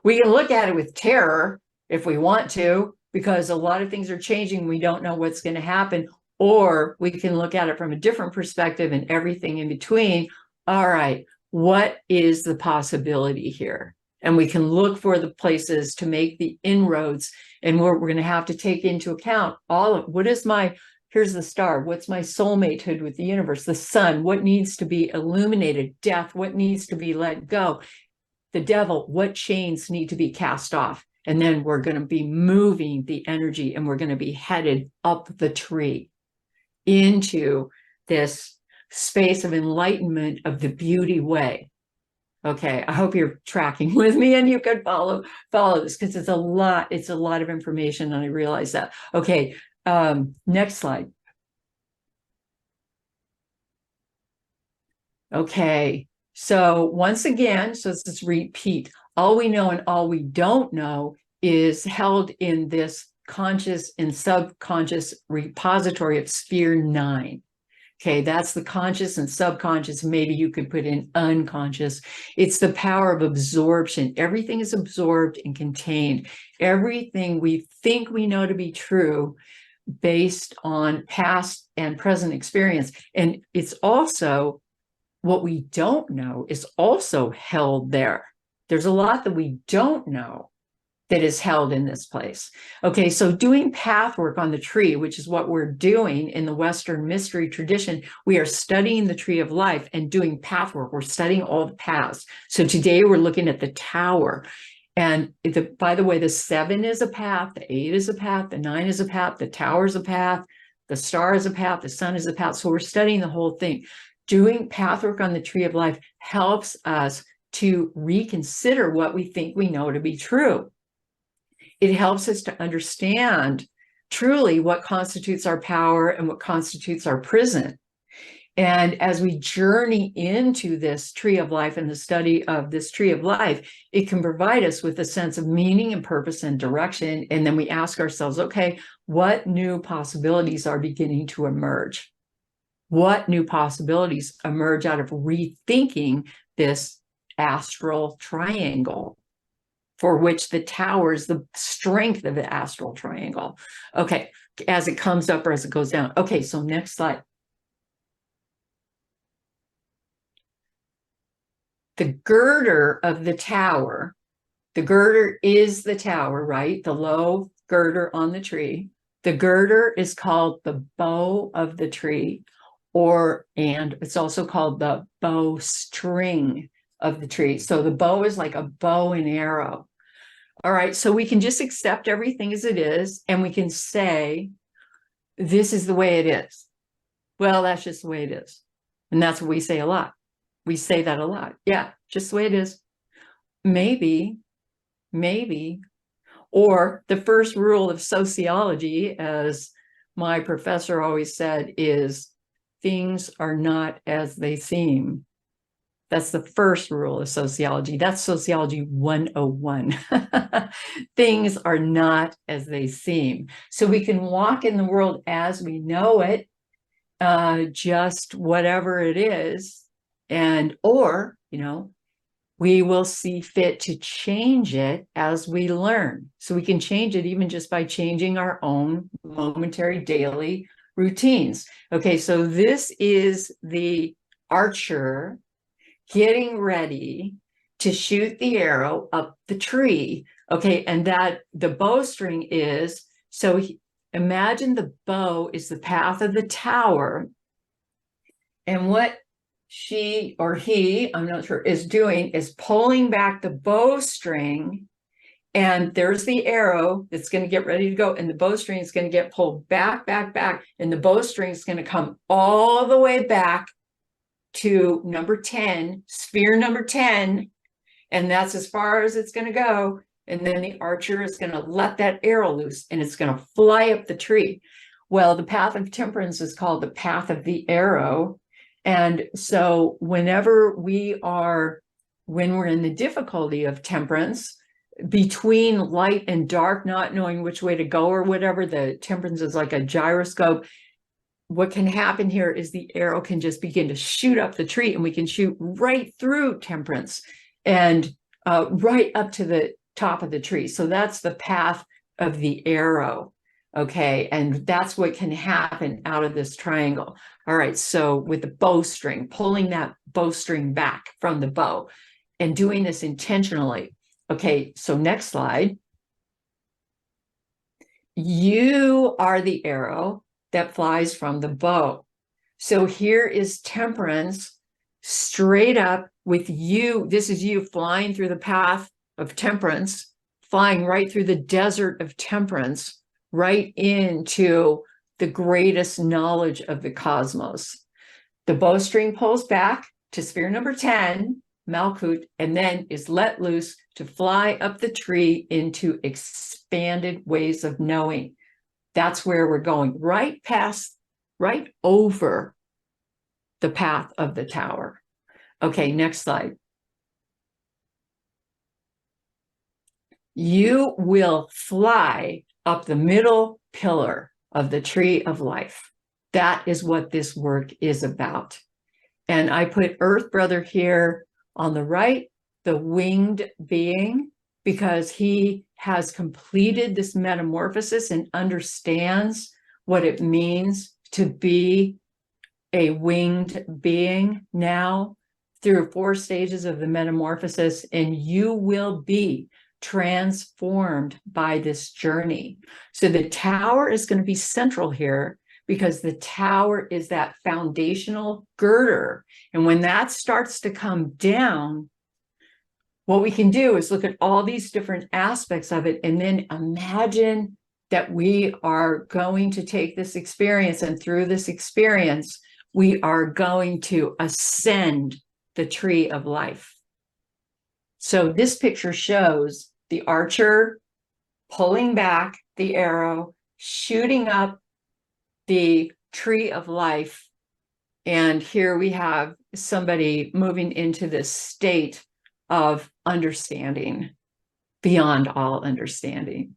A: we can look at it with terror if we want to, because a lot of things are changing. We don't know what's going to happen. Or we can look at it from a different perspective and everything in between. All right, what is the possibility here? And we can look for the places to make the inroads. And we're going to have to take into account all of what is here's the star. What's my soulmatehood with the universe? The sun, what needs to be illuminated? Death, what needs to be let go? The devil, what chains need to be cast off? And then we're going to be moving the energy, and we're going to be headed up the tree into this space of enlightenment of the beauty way. Okay, I hope you're tracking with me and you can follow this, because it's a lot of information, and I realize that. Okay, next slide. Okay, so once again, so let's just repeat. All we know and all we don't know is held in this conscious and subconscious repository of sphere 9. Okay, that's the conscious and subconscious. Maybe you could put in unconscious. It's the power of absorption. Everything is absorbed and contained. Everything we think we know to be true based on past and present experience. And it's also what we don't know is also held there. There's a lot that we don't know that is held in this place. Okay, so doing path work on the tree, which is what we're doing in the Western mystery tradition, we are studying the tree of life and doing path work. We're studying all the paths. So today we're looking at the tower. And by the way, the 7 is a path, the 8 is a path, the 9 is a path, the tower is a path, the star is a path, the sun is a path. So we're studying the whole thing. Doing path work on the tree of life helps us to reconsider what we think we know to be true. It helps us to understand truly what constitutes our power and what constitutes our prison. And as we journey into this tree of life and the study of this tree of life, it can provide us with a sense of meaning and purpose and direction. And then we ask ourselves, okay, what new possibilities are beginning to emerge? What new possibilities emerge out of rethinking this astral triangle? for which the tower is the strength of the astral triangle. Okay, as it comes up or as it goes down. Okay, so next slide. The girder of the tower, the girder is the tower, right? The low girder on the tree. The girder is called the bow of the tree, and it's also called the bowstring of the tree. So the bow is like a bow and arrow. All right, so we can just accept everything as it is, and we can say, this is the way it is. Well, that's just the way it is. And that's what we say a lot. We say that a lot. Yeah, just the way it is. Maybe, or the first rule of sociology, as my professor always said, is things are not as they seem. That's the first rule of sociology. That's sociology 101. Things are not as they seem. So we can walk in the world as we know it, just whatever it is, or we will see fit to change it as we learn. So we can change it even just by changing our own momentary daily routines. Okay, so this is the archer getting ready to shoot the arrow up the tree. Okay, and that the bowstring is, imagine the bow is the path of the tower, and what she or he, I'm not sure, is doing is pulling back the bowstring, and there's the arrow that's going to get ready to go, and the bowstring is going to get pulled back, and the bowstring is going to come all the way back to number 10, sphere number 10, and that's as far as it's going to go. And then the archer is going to let that arrow loose, and it's going to fly up the tree. Well, the path of temperance is called the path of the arrow. And so when we're in the difficulty of temperance, between light and dark, not knowing which way to go or whatever, the temperance is like a gyroscope. What can happen here is the arrow can just begin to shoot up the tree, and we can shoot right through temperance and right up to the top of the tree. So that's the path of the arrow. Okay, and that's what can happen out of this triangle. All right, so with the bowstring, pulling that bowstring back from the bow and doing this intentionally. Okay, so next slide. You are the arrow that flies from the bow. So here is temperance straight up with you. This is you flying through the path of temperance, flying right through the desert of temperance, right into the greatest knowledge of the cosmos. The bowstring pulls back to sphere number 10, Malkut, and then is let loose to fly up the tree into expanded ways of knowing. That's where we're going, right over the path of the tower. Okay, next slide. You will fly up the middle pillar of the tree of life. That is what this work is about. And I put Earth Brother here on the right, the winged being, because he has completed this metamorphosis and understands what it means to be a winged being now through 4 stages of the metamorphosis, and you will be transformed by this journey. So the tower is going to be central here, because the tower is that foundational girder. And when that starts to come down, what we can do is look at all these different aspects of it, and then imagine that we are going to take this experience, and through this experience, we are going to ascend the tree of life. So this picture shows the archer pulling back the arrow, shooting up the tree of life. And here we have somebody moving into this state of understanding beyond all understanding.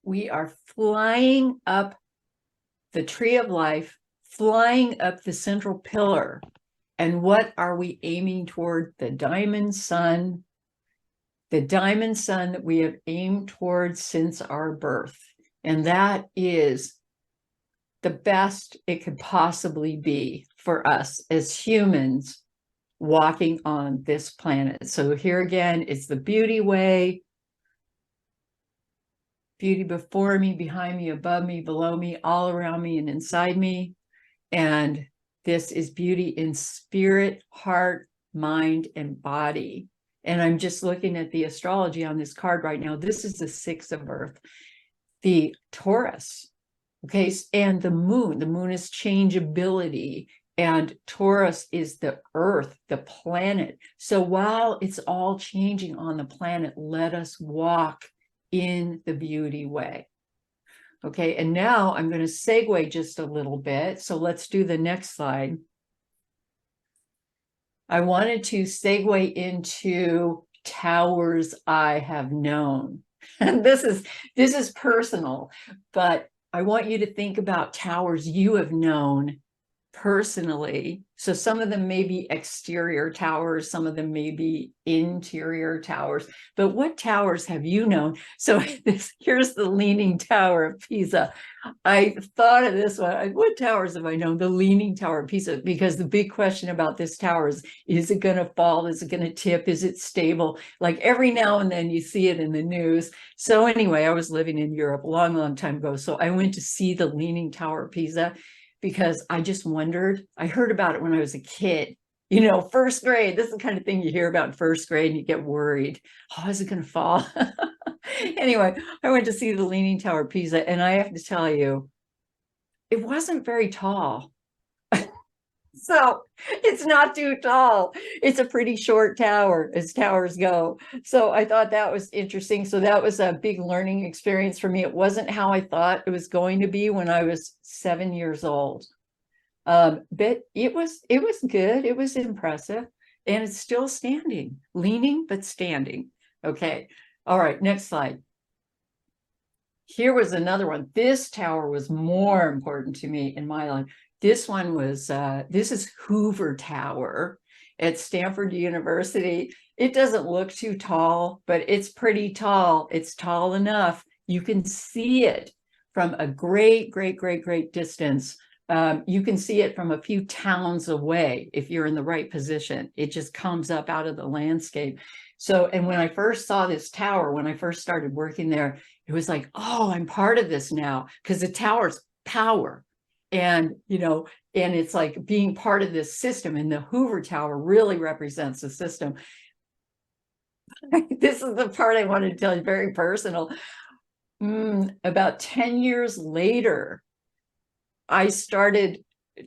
A: We are flying up the tree of life, flying up the central pillar. And what are we aiming toward? The diamond sun. The diamond sun that we have aimed towards since our birth. And that is the best it could possibly be for us as humans walking on this planet. So here again, it's the beauty way. Beauty before me, behind me, above me, below me, all around me, and inside me. And this is beauty in spirit, heart, mind, and body. And I'm just looking at the astrology on this card right now. This is the 6 of Earth, the Taurus. Okay, and the moon. The moon is changeability, and Taurus is the Earth, the planet. So while it's all changing on the planet, let us walk in the beauty way. Okay, and now I'm going to segue just a little bit. So let's do the next slide. I wanted to segue into towers I have known. And this is personal, but I want you to think about towers you have known personally. So some of them may be exterior towers, some of them may be interior towers, but what towers have you known? So here's the Leaning Tower of Pisa. I thought of this one. What towers have I known? The Leaning Tower of Pisa, because the big question about this tower is it going to fall? Is it going to tip? Is it stable? Like every now and then you see it in the news. So anyway, I was living in Europe a long, long time ago. So I went to see the Leaning Tower of Pisa because I just wondered. I heard about it when I was a kid. You know, first grade, this is the kind of thing you hear about in first grade and you get worried. Oh, is it going to fall? Anyway, I went to see the Leaning Tower of Pisa, and I have to tell you, it wasn't very tall. So it's not too tall. It's a pretty short tower as towers go. So I thought that was interesting. So that was a big learning experience for me. It wasn't how I thought it was going to be when I was 7 years old. But it was good. It was impressive. And it's still standing, leaning, but standing. Okay. All right. Next slide. Here was another one. This tower was more important to me in my life. This one was, this is Hoover Tower at Stanford University. It doesn't look too tall, but it's pretty tall. It's tall enough. You can see it from a great, great, great, great distance. You can see it from a few towns away if you're in the right position. It just comes up out of the landscape. So, and when I first saw this tower, when I first started working there, it was like, oh, I'm part of this now, because the tower's power. And, you know, and it's like being part of this system, and the Hoover Tower really represents the system. This is the part I wanted to tell you, very personal. About 10 years later, I started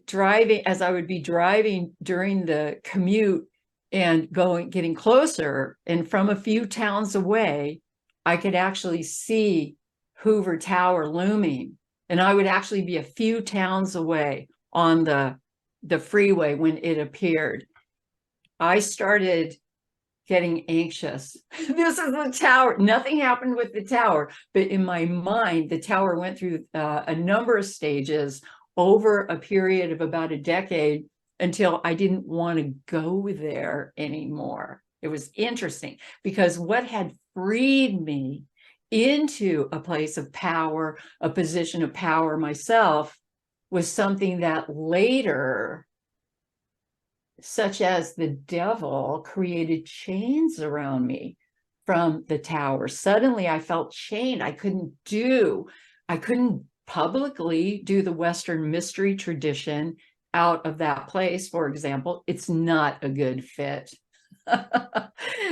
A: driving, as I would be driving during the commute and getting closer. And from a few towns away, I could actually see Hoover Tower looming. And I would actually be a few towns away on the freeway when it appeared. I started getting anxious. This is the tower. Nothing happened with the tower, but in my mind, the tower went through a number of stages over a period of about a decade until I didn't want to go there anymore. It was interesting because what had freed me into a place of power, a position of power myself, was something that later, such as the devil, created chains around me from the tower. Suddenly I felt chained. I couldn't publicly do the Western mystery tradition out of that place, for example. It's not a good fit.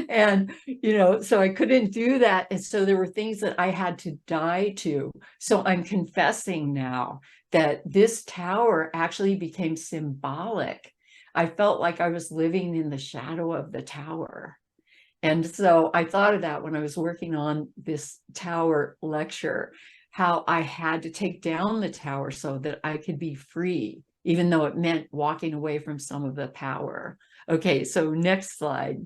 A: And, you know, so I couldn't do that. And so there were things that I had to die to. So I'm confessing now that this tower actually became symbolic. I felt like I was living in the shadow of the tower. And so I thought of that when I was working on this tower lecture, how I had to take down the tower so that I could be free, even though it meant walking away from some of the power. Okay, so next slide.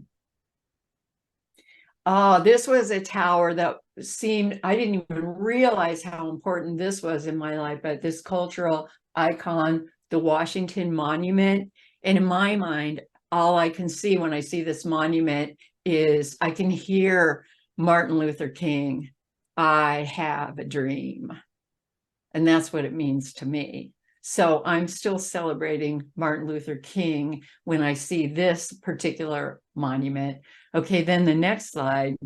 A: This was a tower that seemed, I didn't even realize how important this was in my life, but this cultural icon, the Washington Monument. And in my mind, all I can see when I see this monument is I can hear Martin Luther King, I have a dream. And that's what it means to me. So I'm still celebrating Martin Luther King when I see this particular monument. Okay, then the next slide.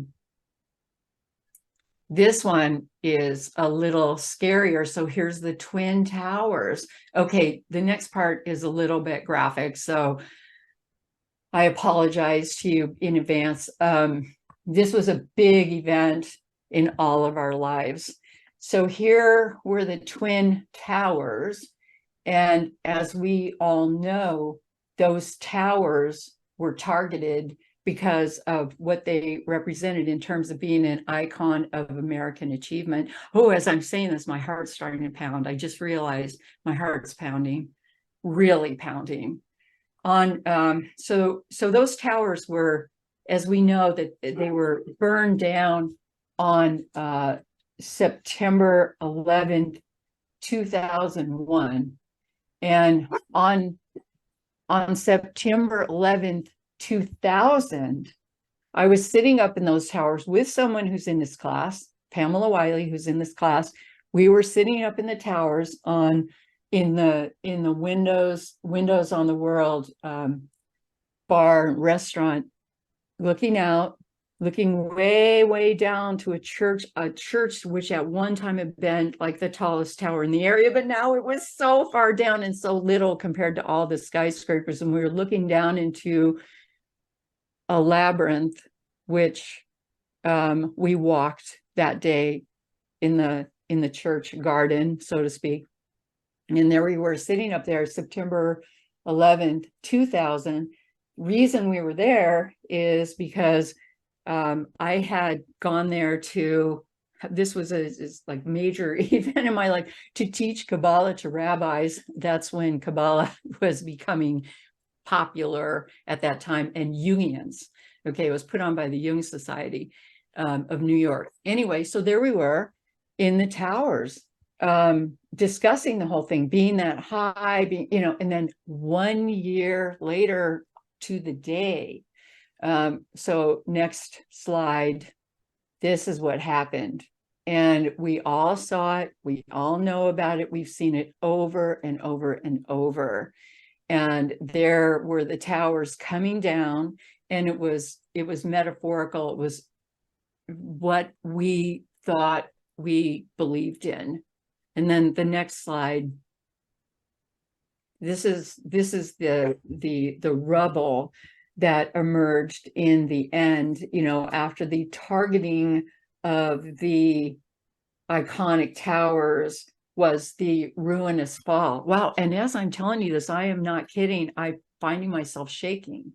A: This one is a little scarier. So here's the Twin Towers. Okay, the next part is a little bit graphic. So I apologize to you in advance. This was a big event in all of our lives. So here were the Twin Towers. And as we all know, those towers were targeted because of what they represented in terms of being an icon of American achievement. Oh, as I'm saying this, my heart's starting to pound. I just realized my heart's pounding, really pounding. So those towers were, as we know, that they were burned down on September 11th, 2001. And on September 11th, 2000, I was sitting up in those towers with someone who's in this class, Pamela Wiley, who's in this class. We were sitting up in the towers in the windows on the world bar restaurant, looking out, looking way down to a church which at one time had been like the tallest tower in the area, but now it was so far down and so little compared to all the skyscrapers. And we were looking down into a labyrinth, which we walked that day in the church garden, so to speak. And there we were sitting up there, September 11th, 2000. Reason we were there is because I had gone there to, this was a like major event in my life, to teach Kabbalah to rabbis. That's when Kabbalah was becoming popular at that time, and Jungians. Okay, it was put on by the Jung Society of New York. Anyway, so there we were in the towers, discussing the whole thing, being that high, and then 1 year later to the day. So next slide, this is what happened. And we all saw it, we all know about it, we've seen it over and over and over. And there were the towers coming down, and it was metaphorical. It was what we thought we believed in. And then the next slide. This is the rubble that emerged in the end, after the targeting of the iconic towers was the ruinous fall. Wow. And as I'm telling you this, I am not kidding. I'm finding myself shaking.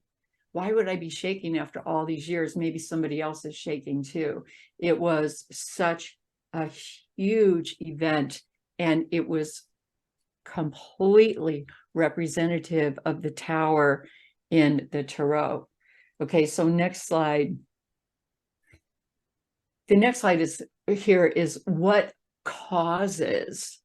A: Why would I be shaking after all these years? Maybe somebody else is shaking too. It was such a huge event, and it was completely representative of the tower in the Tarot. Okay, so next slide. The next slide is what causes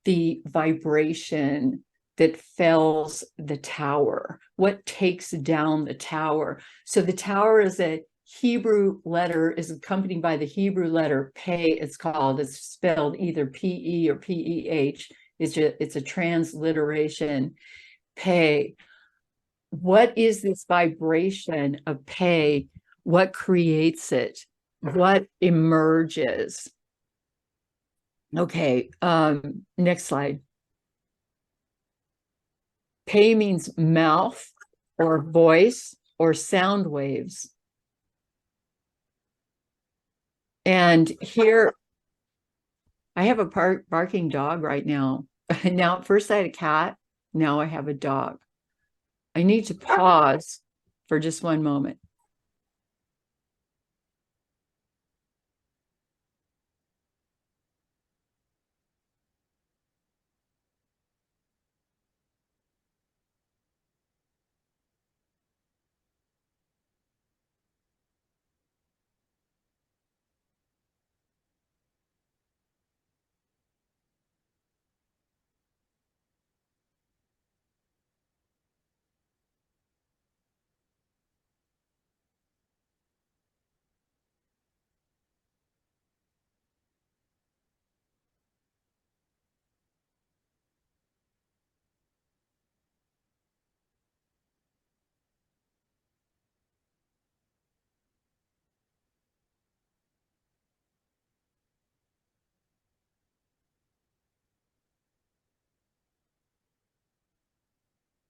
A: the vibration that fells the tower, what takes down the tower. So the tower is a Hebrew letter, is accompanied by the Hebrew letter Pei. It's spelled either P-E or P-E-H. It's a transliteration, Pei. What is this vibration of Pei? What creates it? What emerges? Okay, next slide. Pei means mouth or voice or sound waves. And here, I have a barking dog right now. Now, first I had a cat, now I have a dog. I need to pause for just one moment.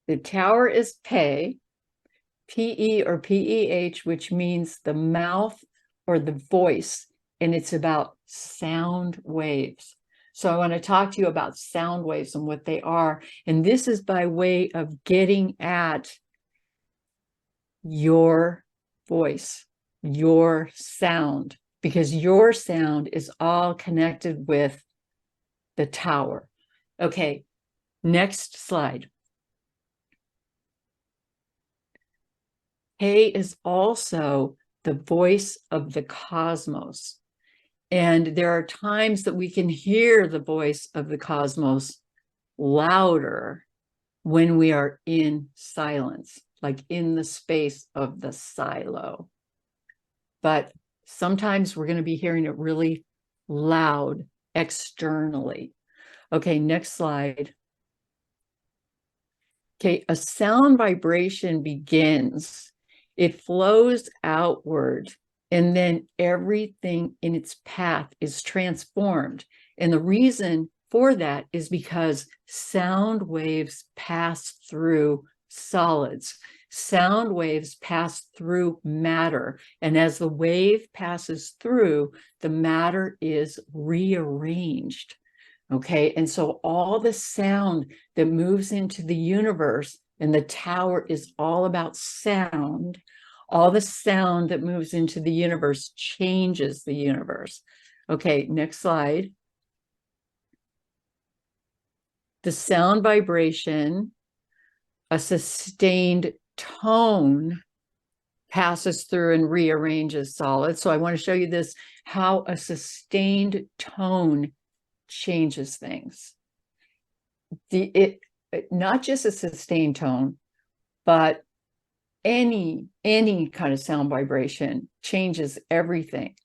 A: The tower is Pe, P-E or P-E-H, which means the mouth or the voice, and it's about sound waves. So I want to talk to you about sound waves and what they are. And this is by way of getting at your voice, your sound, because your sound is all connected with the tower. Okay, next slide. He is also the voice of the cosmos. And there are times that we can hear the voice of the cosmos louder when we are in silence, like in the space of the silo. But sometimes we're going to be hearing it really loud externally. Okay, next slide. Okay, a sound vibration begins. It flows outward, and then everything in its path is transformed. And the reason for that is because sound waves pass through solids. Sound waves pass through matter. And as the wave passes through, the matter is rearranged. Okay, and so all the sound that moves into the universe, and the tower is all about sound, all the sound that moves into the universe changes the universe. Okay, next slide. The sound vibration, a sustained tone, passes through and rearranges solids. So I want to show you this, how a sustained tone changes things. Not just a sustained tone, but any kind of sound vibration changes everything.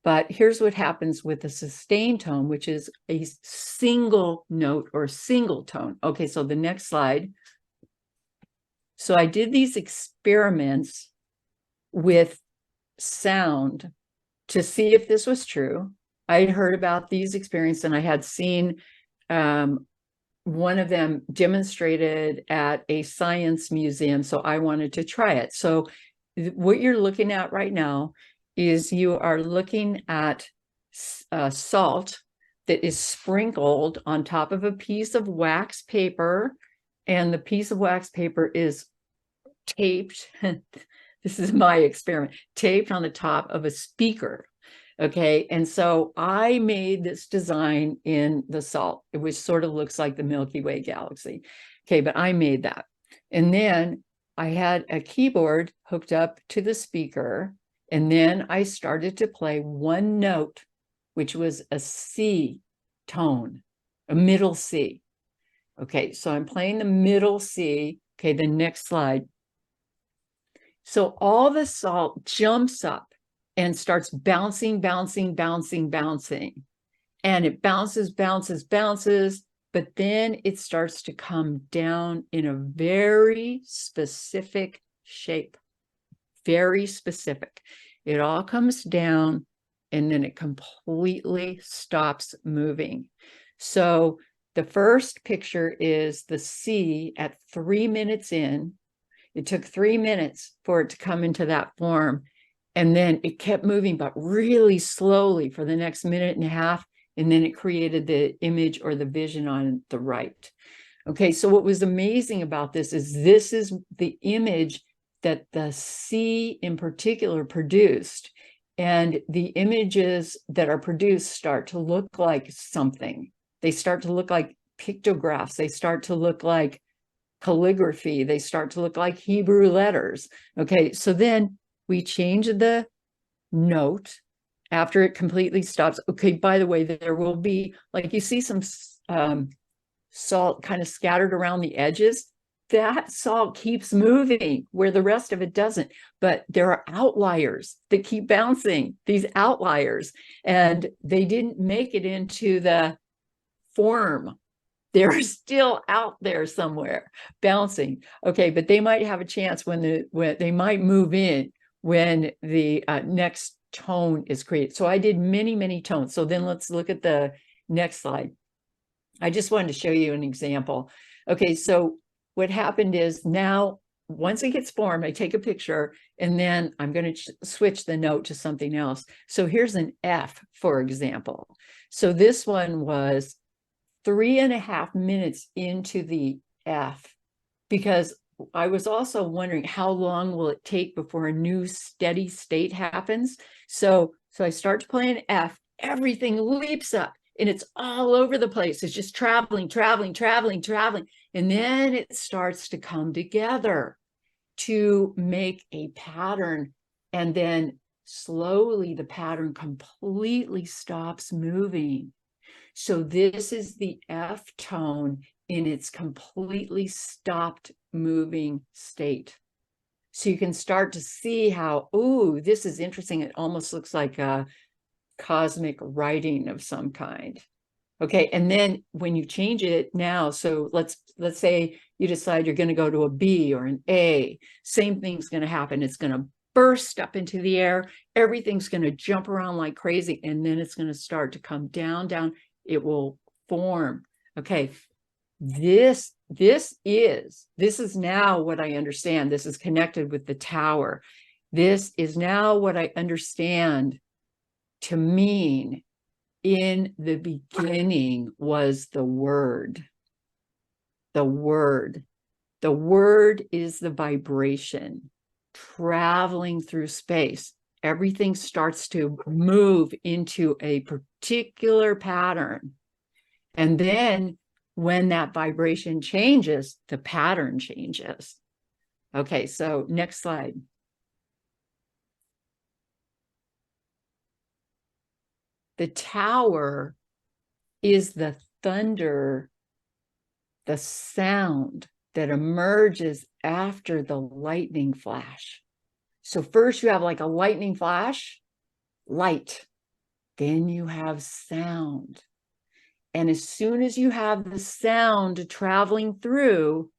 A: But here's what happens with a sustained tone, which is a single note or single tone. Okay, so the next slide. So I did these experiments with sound to see if this was true. I had heard about these experiences, and I had seen one of them demonstrated at a science museum, so I wanted to try it. So what you're looking at right now is you are looking at salt that is sprinkled on top of a piece of wax paper, and the piece of wax paper is taped. This is my experiment, taped on the top of a speaker. Okay, and so I made this design in the salt, which sort of looks like the Milky Way galaxy. Okay, but I made that. And then I had a keyboard hooked up to the speaker, and then I started to play one note, which was a C tone, a middle C. Okay, so I'm playing the middle C. Okay, the next slide. So all the salt jumps up and starts bouncing, bouncing, bouncing, bouncing. And it bounces, bounces, bounces, but then it starts to come down in a very specific shape, very specific. It all comes down and then it completely stops moving. So the first picture is the C at 3 minutes in. It took 3 minutes for it to come into that form. And then it kept moving, but really slowly for the next minute and a half. And then it created the image or the vision on the right. Okay, so what was amazing about this is the image that the C in particular produced. And the images that are produced start to look like something. They start to look like pictographs. They start to look like calligraphy. They start to look like Hebrew letters. Okay, so then we change the note after it completely stops. Okay, by the way, there will be, like, you see some salt kind of scattered around the edges. That salt keeps moving where the rest of it doesn't. But there are outliers that keep bouncing, these outliers, and they didn't make it into the form. They're still out there somewhere bouncing. Okay, but they might have a chance when they might move in when the next tone is created. So I did many, many tones. So then let's look at the next slide. I just wanted to show you an example. Okay, so what happened is now, once it gets formed, I take a picture and then I'm going to switch the note to something else. So here's an F, for example. So this one was 3.5 minutes into the F, because I was also wondering how long will it take before a new steady state happens. So I start to play an F, everything leaps up and it's all over the place. It's just traveling. And then it starts to come together to make a pattern. And then slowly the pattern completely stops moving. So this is the F tone in its completely stopped moving state. So you can start to see how, ooh, this is interesting. It almost looks like a cosmic writing of some kind. Okay, and then when you change it now, so let's say you decide you're going to go to a B or an A, same thing's going to happen. It's going to burst up into the air. Everything's going to jump around like crazy, and then it's going to start to come down. It will form. Okay, this is now what I understand. This is connected with the tower. This is now what I understand to mean in the beginning was the word. The word. The word is the vibration traveling through space. Everything starts to move into a particular pattern. And then when that vibration changes, the pattern changes. Okay, so next slide. The tower is the thunder, the sound that emerges after the lightning flash. So first you have like a lightning flash, light. Then you have sound. And as soon as you have the sound traveling through,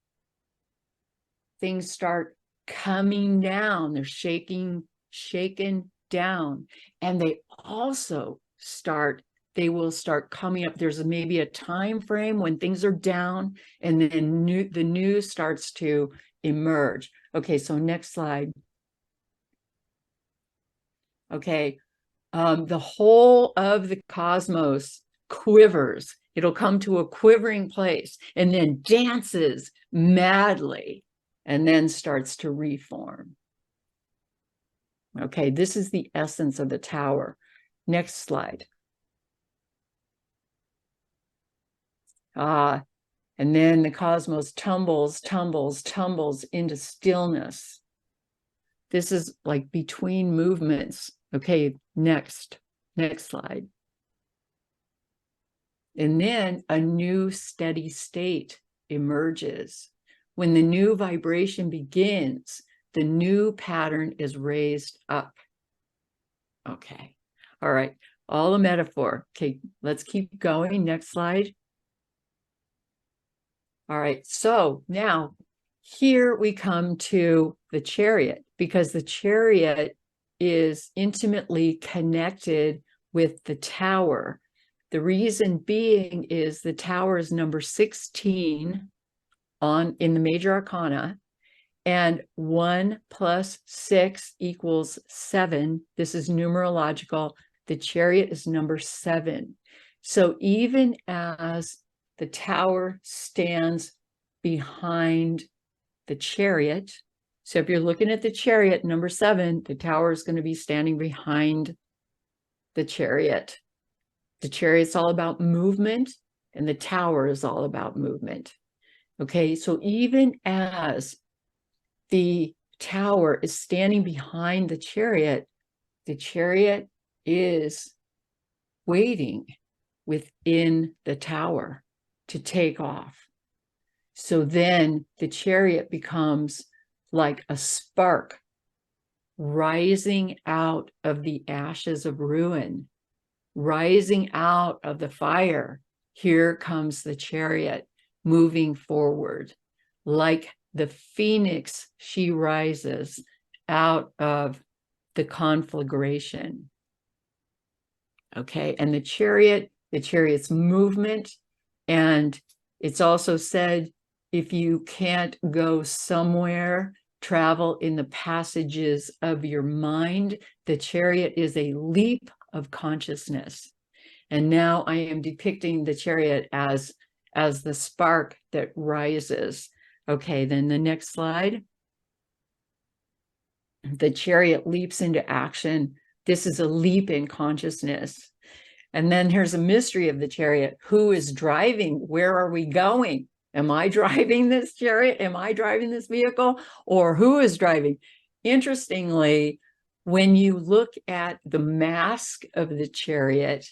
A: things start coming down. They're shaken down. And they also they will start coming up. There's maybe a time frame when things are down and then the new starts to emerge. Okay, so next slide. Okay, the whole of the cosmos quivers. It'll come to a quivering place and then dances madly and then starts to reform. Okay, this is the essence of the tower. Next slide. And then the cosmos tumbles into stillness. This is like between movements. Okay, next slide. And then a new steady state emerges. When the new vibration begins, the new pattern is raised up. Okay, all right, all a metaphor. Okay, let's keep going. Next slide. All right, so now here we come to the chariot, because the chariot is intimately connected with the tower. The reason being is the tower is number 16 in the major arcana, and 1 + 6 = 7. This is numerological. The chariot is number 7. So even as the tower stands behind the chariot, so if you're looking at the chariot, number 7, the tower is going to be standing behind the chariot. The chariot's all about movement, and the tower is all about movement. Okay, so even as the tower is standing behind the chariot is waiting within the tower to take off. So then the chariot becomes like a spark rising out of the ashes of ruin, rising out of the fire. Here comes the chariot moving forward. Like the phoenix, she rises out of the conflagration. Okay, and the chariot's movement, and it's also said if you can't go somewhere, travel in the passages of your mind. The chariot is a leap of consciousness. And now I am depicting the chariot as the spark that rises. Okay, then the next slide. The chariot leaps into action. This is a leap in consciousness. And then here's a mystery of the chariot. Who is driving? Where are we going? Am I driving this chariot? Am I driving this vehicle? Or who is driving? Interestingly, when you look at the mask of the chariot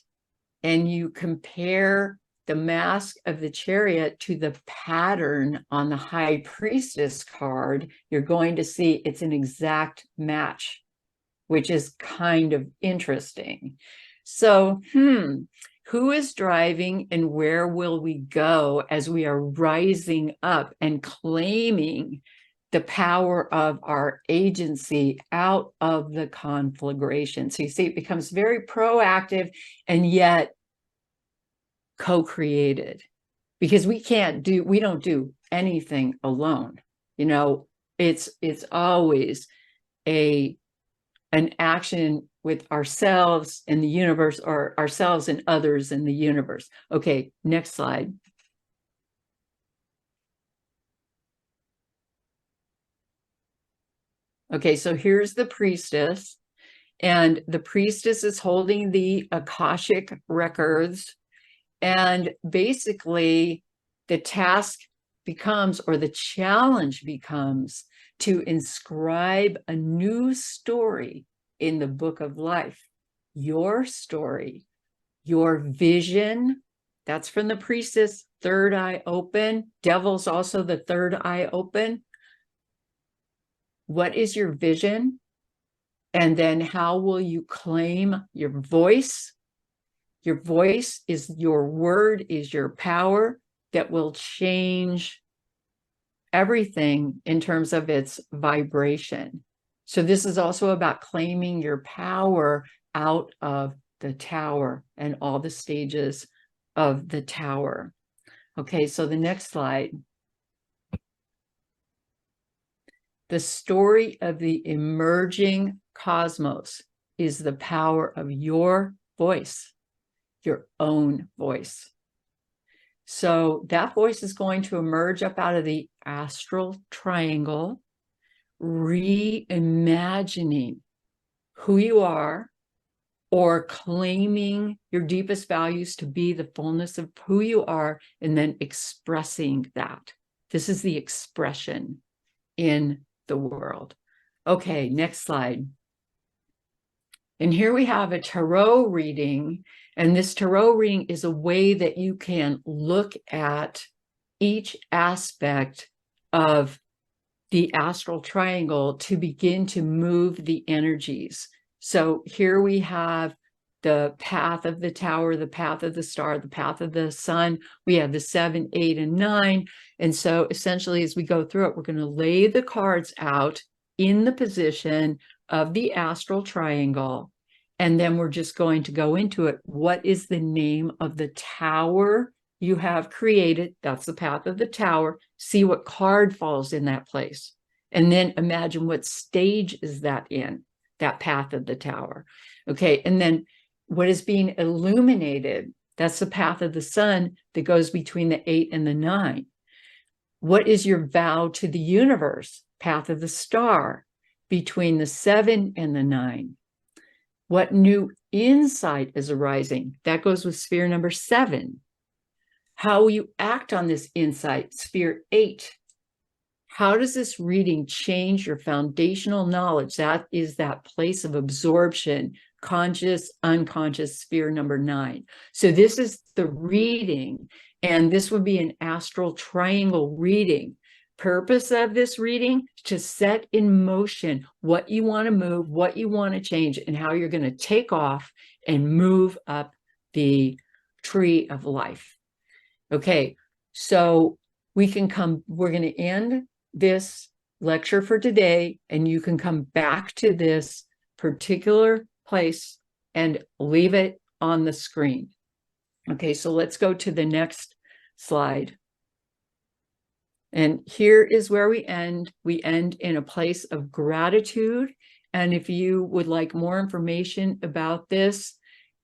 A: and you compare the mask of the chariot to the pattern on the high priestess card, you're going to see it's an exact match, which is kind of interesting. So, who is driving and where will we go as we are rising up and claiming the power of our agency out of the conflagration? So you see, it becomes very proactive and yet co-created, because we don't do anything alone. You know, it's always an action with ourselves in the universe, or ourselves and others in the universe. Okay, next slide. Okay, so here's the priestess, and the priestess is holding the Akashic records, and basically the task becomes, or the challenge becomes, to inscribe a new story in the book of life. Your story, your vision. That's from the priestess, third eye open. Devil's also the third eye open. What is your vision? And then how will you claim your voice? Your voice is your word, is your power that will change everything in terms of its vibration. So this is also about claiming your power out of the tower and all the stages of the tower. Okay, so the next slide. The story of the emerging cosmos is the power of your voice, your own voice. So that voice is going to emerge up out of the astral triangle, reimagining who you are, or claiming your deepest values to be the fullness of who you are, and then expressing that. This is the expression in the world. Okay, next slide. And here we have a tarot reading, and this tarot reading is a way that you can look at each aspect of the astral triangle to begin to move the energies. So here we have the path of the tower, the path of the star, the path of the sun. We have the 7, 8, and 9. And so essentially, as we go through it, we're going to lay the cards out in the position of the astral triangle. And then we're just going to go into it. What is the name of the tower you have created? That's the path of the tower. See what card falls in that place. And then imagine what stage is that in, that path of the tower. Okay, and then what is being illuminated? That's the path of the sun that goes between the 8 and the 9. What is your vow to the universe? Path of the star between the 7 and the 9. What new insight is arising? That goes with sphere number 7. How will you act on this insight? Sphere 8. How does this reading change your foundational knowledge? That is that place of absorption, conscious, unconscious, sphere number 9. So this is the reading, and this would be an astral triangle reading. Purpose of this reading, to set in motion what you want to move, what you want to change, and how you're going to take off and move up the tree of life. Okay, so we're going to end this lecture for today, and you can come back to this particular place and leave it on the screen. Okay, so let's go to the next slide. And here is where we end. We end in a place of gratitude. And if you would like more information about this,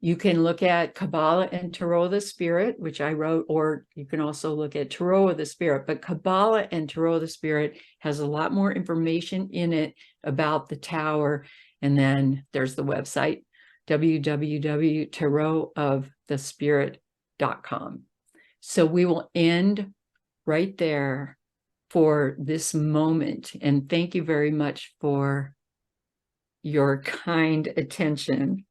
A: you can look at Kabbalah and Tarot of the Spirit, which I wrote, or you can also look at Tarot of the Spirit. But Kabbalah and Tarot of the Spirit has a lot more information in it about the tower. And then there's the website, www.tarotofthespirit.com. So we will end right there for this moment. And thank you very much for your kind attention.